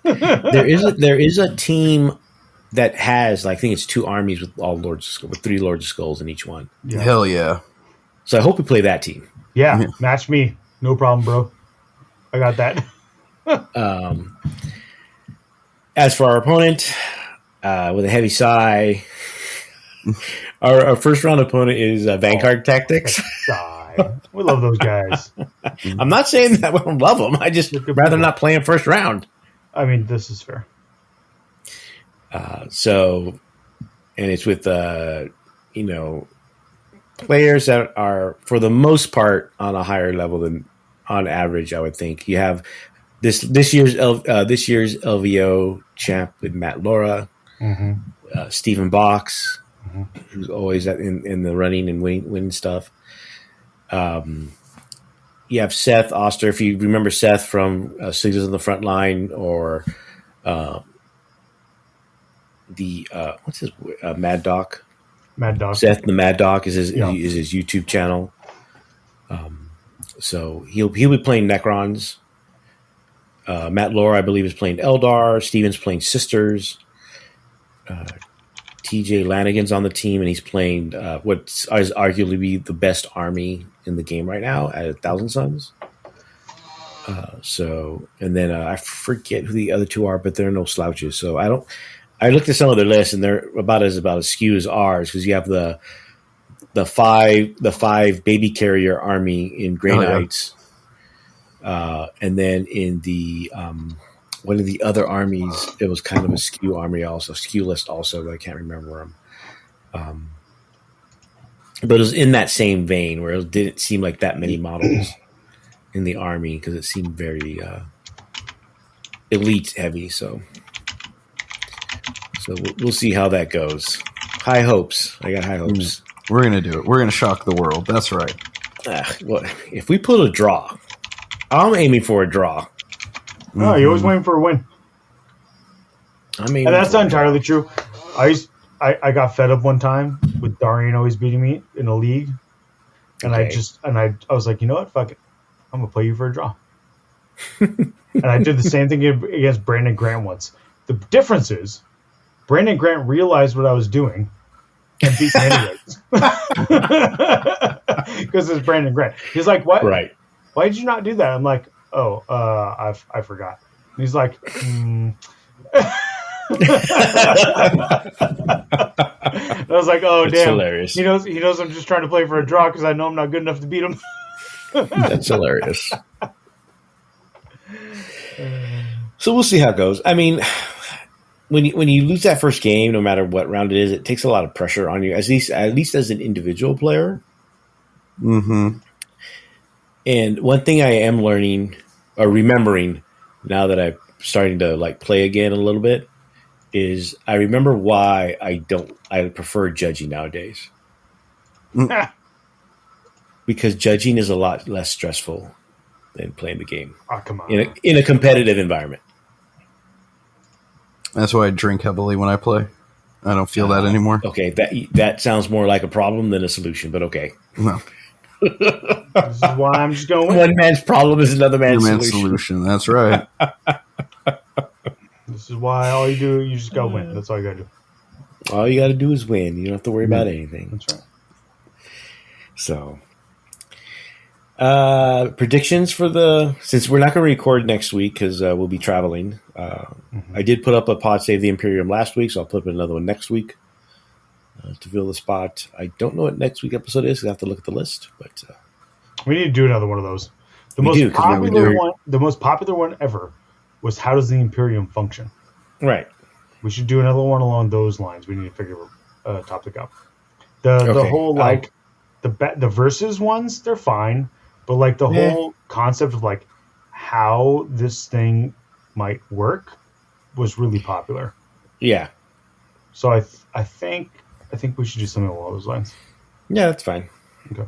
There is a team that has, I think it's 2 armies with with 3 Lords of Skulls in each one. Yeah. Hell yeah! So I hope we play that team. Yeah, match me, no problem, bro. I got that. As for our opponent, with a heavy sigh, our first round opponent is Vanguard Tactics. We love those guys. I'm not saying that we don't love them. I just rather not play them first round. I mean, this is fair. And it's with players that are, for the most part, on a higher level than on average. I would think you have this year's LVO champ with Matt Laura. Mm-hmm. Stephen Box, who's always in the running and winning stuff. You have Seth Oster, if you remember Seth from Signals on the Front Line, or what's his Mad Doc. Mad Dog. Seth the Mad Doc is his YouTube channel. So he'll be playing Necrons. Matt Lohr, I believe, is playing Eldar. Steven's playing Sisters. TJ Lanigan's on the team, and he's playing what is arguably the best army in the game right now at 1,000 Suns. And then I forget who the other two are, but they're no slouches. So I looked at some of their lists, and they're about as skewed as ours, because you have the five baby carrier army in Grey Knights, and then in the one of the other armies, it was kind of a skew list also, but I can't remember them. But it was in that same vein where it didn't seem like that many models in the army, because it seemed very elite heavy. So we'll see how that goes. High hopes. I got high hopes. We're going to do it. We're going to shock the world. That's right. Well, if we pull a draw, I'm aiming for a draw. No, you're always waiting for a win. And that's not entirely true. I got fed up one time with Darian always beating me in a league, and Okay. I was like, you know what, fuck it, I'm gonna play you for a draw. And I did the same thing against Brandon Grant once. The difference is, Brandon Grant realized what I was doing and beat me anyways, because it's Brandon Grant. He's like, what? Right. Why did you not do that? I'm like, I forgot. And he's like, I was like, oh, That's damn. hilarious. He knows I'm just trying to play for a draw because I know I'm not good enough to beat him. That's hilarious. So we'll see how it goes. I mean, when you lose that first game, no matter what round it is, it takes a lot of pressure on you, at least as an individual player. Mm-hmm. And one thing I am learning or remembering now that I'm starting to play again a little bit is I remember why I prefer judging nowadays. Because judging is a lot less stressful than playing the game. Oh, come on. In a competitive environment. That's why I drink heavily when I play. I don't feel that anymore. Okay, that sounds more like a problem than a solution, but okay. No. This is why I'm just going with One man's problem is another man's Man's solution. solution. That's right. This is why all you do, you just go win. That's all you got to do. All you got to do is win. You don't have to worry about anything. That's right. So, predictions since we're not going to record next week because we'll be traveling. I did put up a Pod Save the Imperium last week, so I'll put up another one next week to fill the spot. I don't know what next week episode is. I have to look at the list, but We need to do another one of those. The We most popular one ever was How Does the Imperium Function? right. We should do another one along those lines. We need to figure a topic out. The Okay. whole the versus ones, they're fine, but the whole concept of how this thing might work was really popular. Yeah, So I think we should do something along those lines. yeah, that's fine. Okay.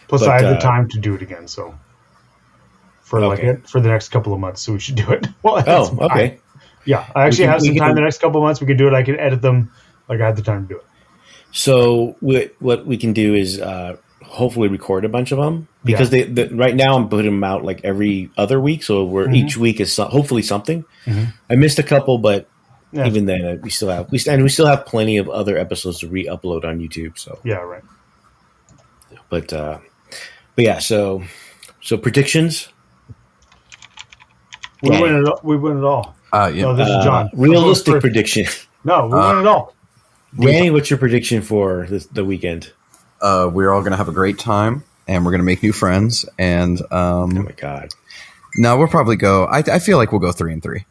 Plus, But, I have the time to do it again, so for Okay. for the next couple of months, so we should do it. Well, Oh, okay. Yeah, I actually have we some can- time the next couple of months. We can do it. I can edit them. I had the time to do it. So what we can do is hopefully record a bunch of them because right now I'm putting them out every other week, so each week is hopefully something. Mhm. I missed a couple, but Yeah. even then we still have plenty of other episodes to re-upload on YouTube. So, Yeah, right. but yeah, so predictions. We Yeah. win it. We win it all. Yeah. No, this is John. Realistic prediction. No, we win it all. Danny, what's your prediction for the weekend? We're all going to have a great time, and we're going to make new friends. And Oh my god! no, we'll probably go. I feel like we'll go 3-3.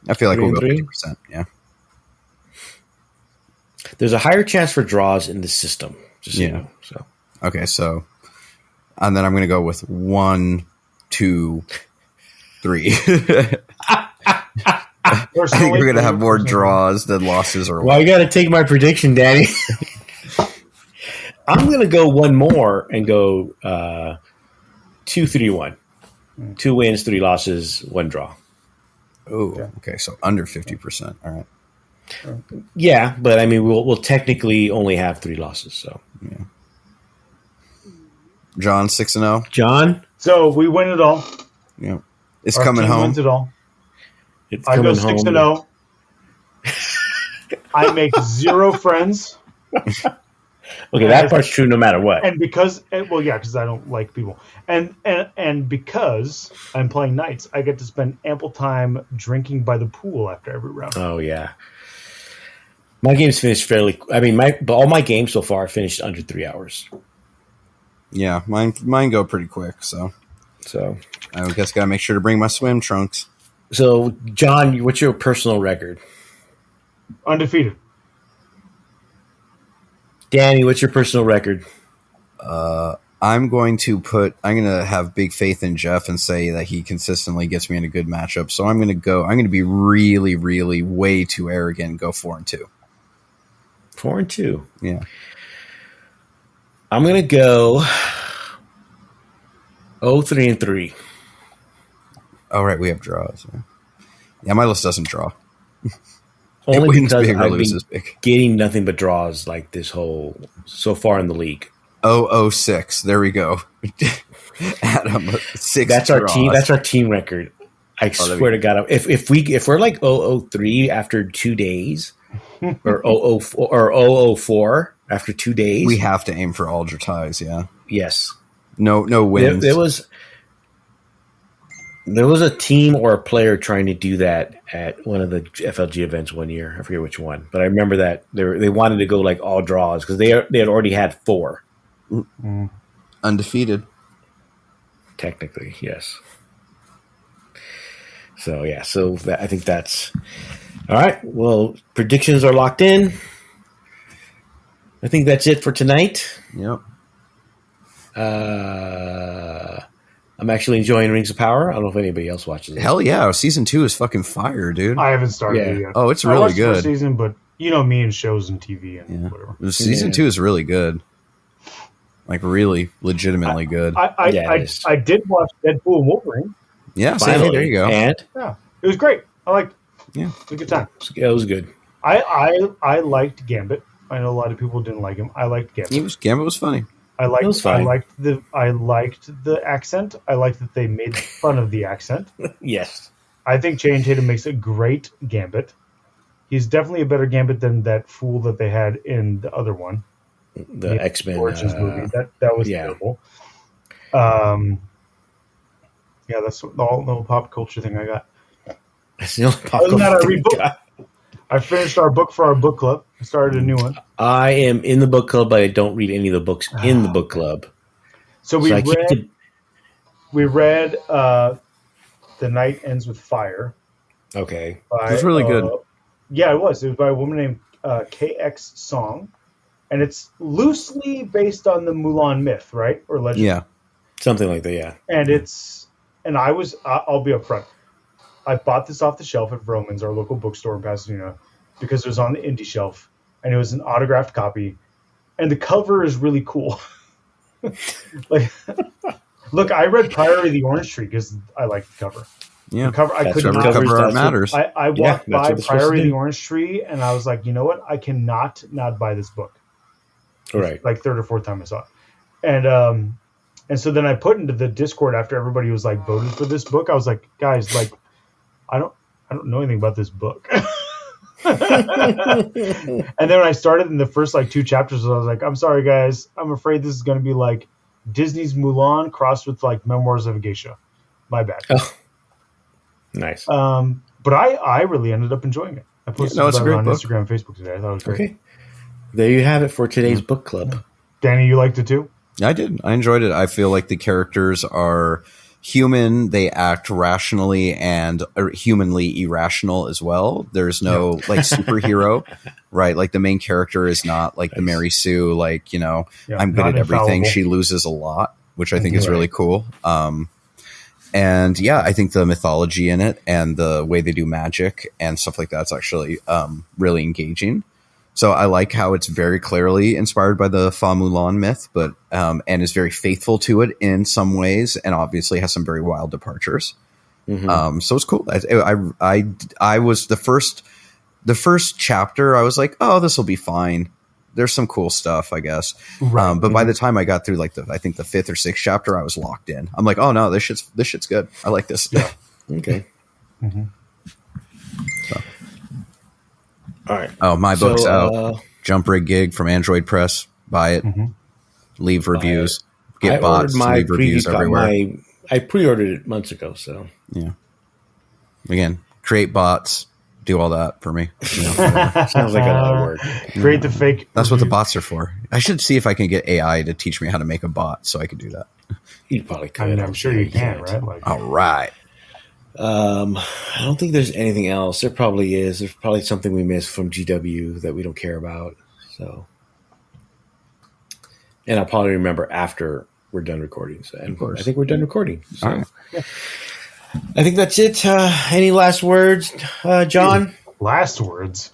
I feel like we'll go 3-3? 50%. Yeah. There's a higher chance for draws in the system. Just so you Yeah. know. So Okay, so, and then I'm going to go with 1, 2, 3. I think we're going to have more draws than losses or Well, I got to take my prediction, Danny. I'm going to go one more and go 2-3-1. 2 wins, 3 losses, 1 draw. Oh, okay. So under 50%. All right. Yeah, but I mean, we'll technically only have 3 losses. So, yeah. John 6-0. John, So we win it all. Yeah, it's Our coming team home. Wins it all. it's I go coming home. 6-0. I make 0 friends. Okay, that part's true no matter what. And because because I don't like people, and because I'm playing knights, I get to spend ample time drinking by the pool after every round. Oh yeah, my games finished fairly. I mean, all my games so far finished under 3 hours. Yeah, mine go pretty quick. So I guess gotta make sure to bring my swim trunks. So John, what's your personal record? Undefeated. Danny, what's your personal record? I'm going to have big faith in Jeff and say that he consistently gets me in a good matchup. So I'm going to be really, really way too arrogant and go 4-2. 4-2. Yeah. I'm going to go 3-3. All right. We have draws. Yeah. My list doesn't draw. Only because I've been big. getting nothing but draws like this whole so far in the league. 0-6. There we go. Adam, 6. That's draws. our team. That's our team record. I swear to God, if we're like 0-3 after 2 days, or 0-4 after 2 days, we have to aim for all ties. Yeah. Yes. No wins. There was a team or a player trying to do that at one of the FLG events one year. I forget which one, but I remember that they wanted to go like all draws because they had already had 4. Undefeated. Technically, yes. So yeah, I think that's all right. Well, predictions are locked in. I think that's it for tonight. Yep. I'm actually enjoying Rings of Power. I don't know if anybody else watches it. Hell yeah, season 2 is fucking fire, dude. I haven't started it yet. Oh, it's I really watched the good. first season, but you know me and shows and TV and whatever. Season 2 is really good. Like really, legitimately good. I did watch Deadpool and Wolverine. Yeah, Finally, there you go. And Yeah, it was great. I liked it. Yeah, It was a good time. it was good. I liked Gambit. I know a lot of people didn't like him. I liked Gambit. Gambit was funny. I liked fine. I liked the accent. I liked that they made fun of the accent. Yes. I think Channing Tatum makes a great Gambit. He's definitely a better Gambit than that fool that they had in the other one. The X-Men Origins movie. That was terrible. Yeah, that's all the pop culture thing I got. That's the only pop Other than that, I read culture books. I finished our book for our book club. I started a new one. I am in the book club, but I don't read any of the books in the book club. So we read The Night Ends with Fire. Okay. By, It was really good. Yeah, it was. It was by a woman named KX Song. And it's loosely based on the Mulan myth, right? Or legend. Yeah. Something like that, yeah. And I'll be upfront. I bought this off the shelf at Vroman's, our local bookstore in Pasadena, because it was on the indie shelf, and it was an autographed copy, and the cover is really cool. Like, look, I read Priory of the Orange Tree because I liked the cover. Yeah. The cover, I couldn't. Cover art matters. I walked by Priory of the Orange Tree, and I was like, you know what? I cannot not buy this book. Right. Like third or fourth time I saw it, and so then I put into the Discord after everybody was like voted for this book. I was like, guys, like, I don't know anything about this book. And then when I started in the first like 2 chapters, I was like, I'm sorry guys, I'm afraid this is going to be like Disney's Mulan crossed with like Memoirs of a Geisha. My bad. Oh. Nice. But I really ended up enjoying it. I posted it's a it great on book. Instagram and Facebook today. I thought it was great. Okay. There you have it for today's book club. Danny, you liked it too? I did. I enjoyed it. I feel like the characters are human. They act rationally and humanly irrational as well. There's no like superhero, right? Like the main character is not like the Mary Sue, like, you know, I'm good at everything. Infallible. She loses a lot, which I think is really cool. And yeah, I think the mythology in it and the way they do magic and stuff like that's actually really engaging. So I like how it's very clearly inspired by the Fa Mulan myth, but and is very faithful to it in some ways, and obviously has some very wild departures. So it's cool. I was the first chapter. I was like, oh, this will be fine. There's some cool stuff, I guess. Right. But by the time I got through like I think the 5th or 6th chapter, I was locked in. I'm like, oh no, this shit's good. I like this. Yeah. Okay. So. All right. Oh, my book's out. Jump Rig Gig from Android Press. Buy it. Leave reviews. Get bots. Leave reviews everywhere. I pre-ordered it months ago. So yeah. Again, create bots. Do all that for me. Sounds like a lot of work. Create the fake. That's what the bots are for. I should see if I can get AI to teach me how to make a bot so I could do that. You probably could. I mean, I'm sure you can, right? Like, all right. I don't think there's anything else. There probably is. There's probably something we missed from GW that we don't care about. So, and I'll probably remember after we're done recording. So, and I think we're done recording. So. All right. Yeah. I think that's it. Any last words, John? Last words?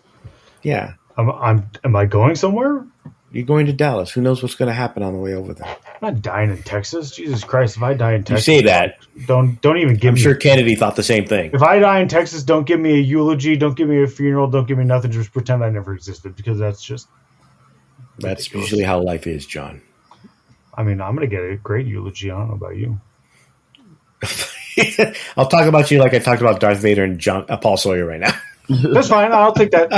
Yeah. Am I going somewhere? You're going to Dallas. Who knows what's going to happen on the way over there? I'm not dying in Texas. Jesus Christ! If I die in Texas, You say that. Don't even give I'm me. sure Kennedy thought the same thing. If I die in Texas, don't give me a eulogy. Don't give me a funeral. Don't give me nothing. Just pretend I never existed, because that's just. That's ridiculous. usually how life is, John. I mean, I'm going to get a great eulogy. I don't know about you. I'll talk about you like I talked about Darth Vader and Paul Sawyer right now. That's fine. I'll take that.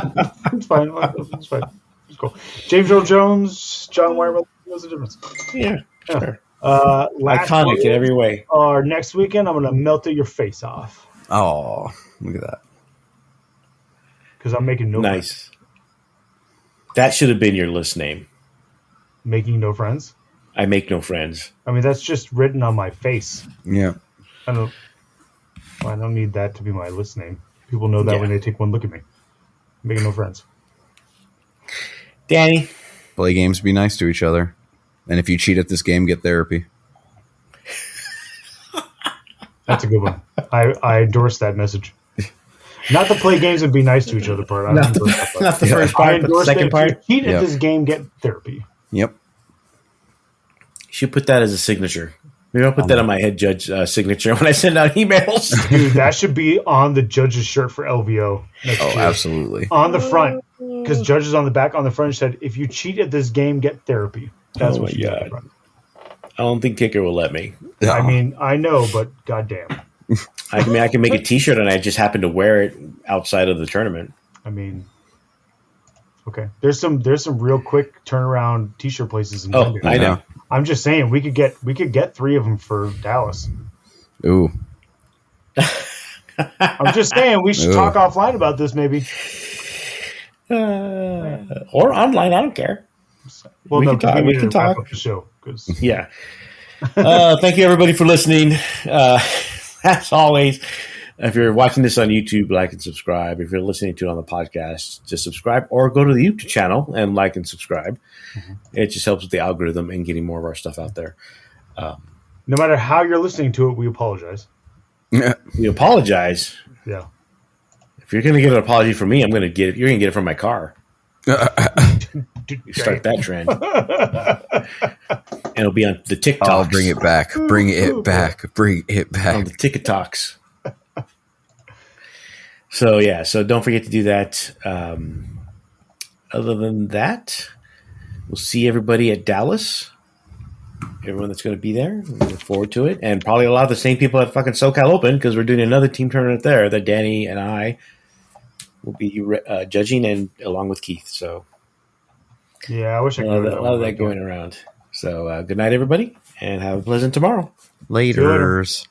It's fine. It's fine. It's cool. James Earl Jones, John Wayne. What's the difference? Yeah, sure. Iconic in every way. Or next weekend, I'm going to melt your face off. Oh, look at that. Because I'm making no Nice. That should have been your list name. Making no friends. I make no friends. I mean, that's just written on my face. Yeah. I don't need that to be my list name. People know that when they take one look at me. Making no friends. Danny. Play games, be nice to each other. And if you cheat at this game, get therapy. That's a good one. I endorse that message. Not to play games and be nice to each other part. I Not the first part, but the second part. If you cheat at this game, get therapy. Yep. You should put that as a signature. Maybe I'll put that on my head judge signature when I send out emails. Dude, that should be on the judge's shirt for LVO. Oh, absolutely. On the front. Because judge is on the back. On the front said, if you cheat at this game, get therapy. That's what you got. I don't think Kicker will let me. I mean, I know, but goddamn. I can make a T-shirt and I just happen to wear it outside of the tournament. I mean, okay. There's some real quick turnaround T-shirt places in Denver. I know. I'm just saying we could get 3 of them for Dallas. Ooh. I'm just saying we should talk offline about this maybe. Or online, I don't care. Well, we can talk. Up the show, yeah. Thank you everybody for listening. As always, if you're watching this on YouTube, like and subscribe. If you're listening to it on the podcast, just subscribe or go to the YouTube channel and like and subscribe. Mm-hmm. It just helps with the algorithm and getting more of our stuff out there. No matter how you're listening to it, we apologize. We apologize. Yeah. If you're going to get an apology from me, you're going to get it from my car. Start that trend. And it'll be on the TikToks. Oh, bring it back. Bring it back. Bring it back. On the TikToks. So don't forget to do that. Other than that, we'll see everybody at Dallas. Everyone that's going to be there. We look forward to it. And probably a lot of the same people at fucking SoCal Open, because we're doing another team tournament there that Danny and I will be judging, and along with Keith. So yeah, I wish I could. A lot of that going around. So good night, everybody, and have a pleasant tomorrow. Laters.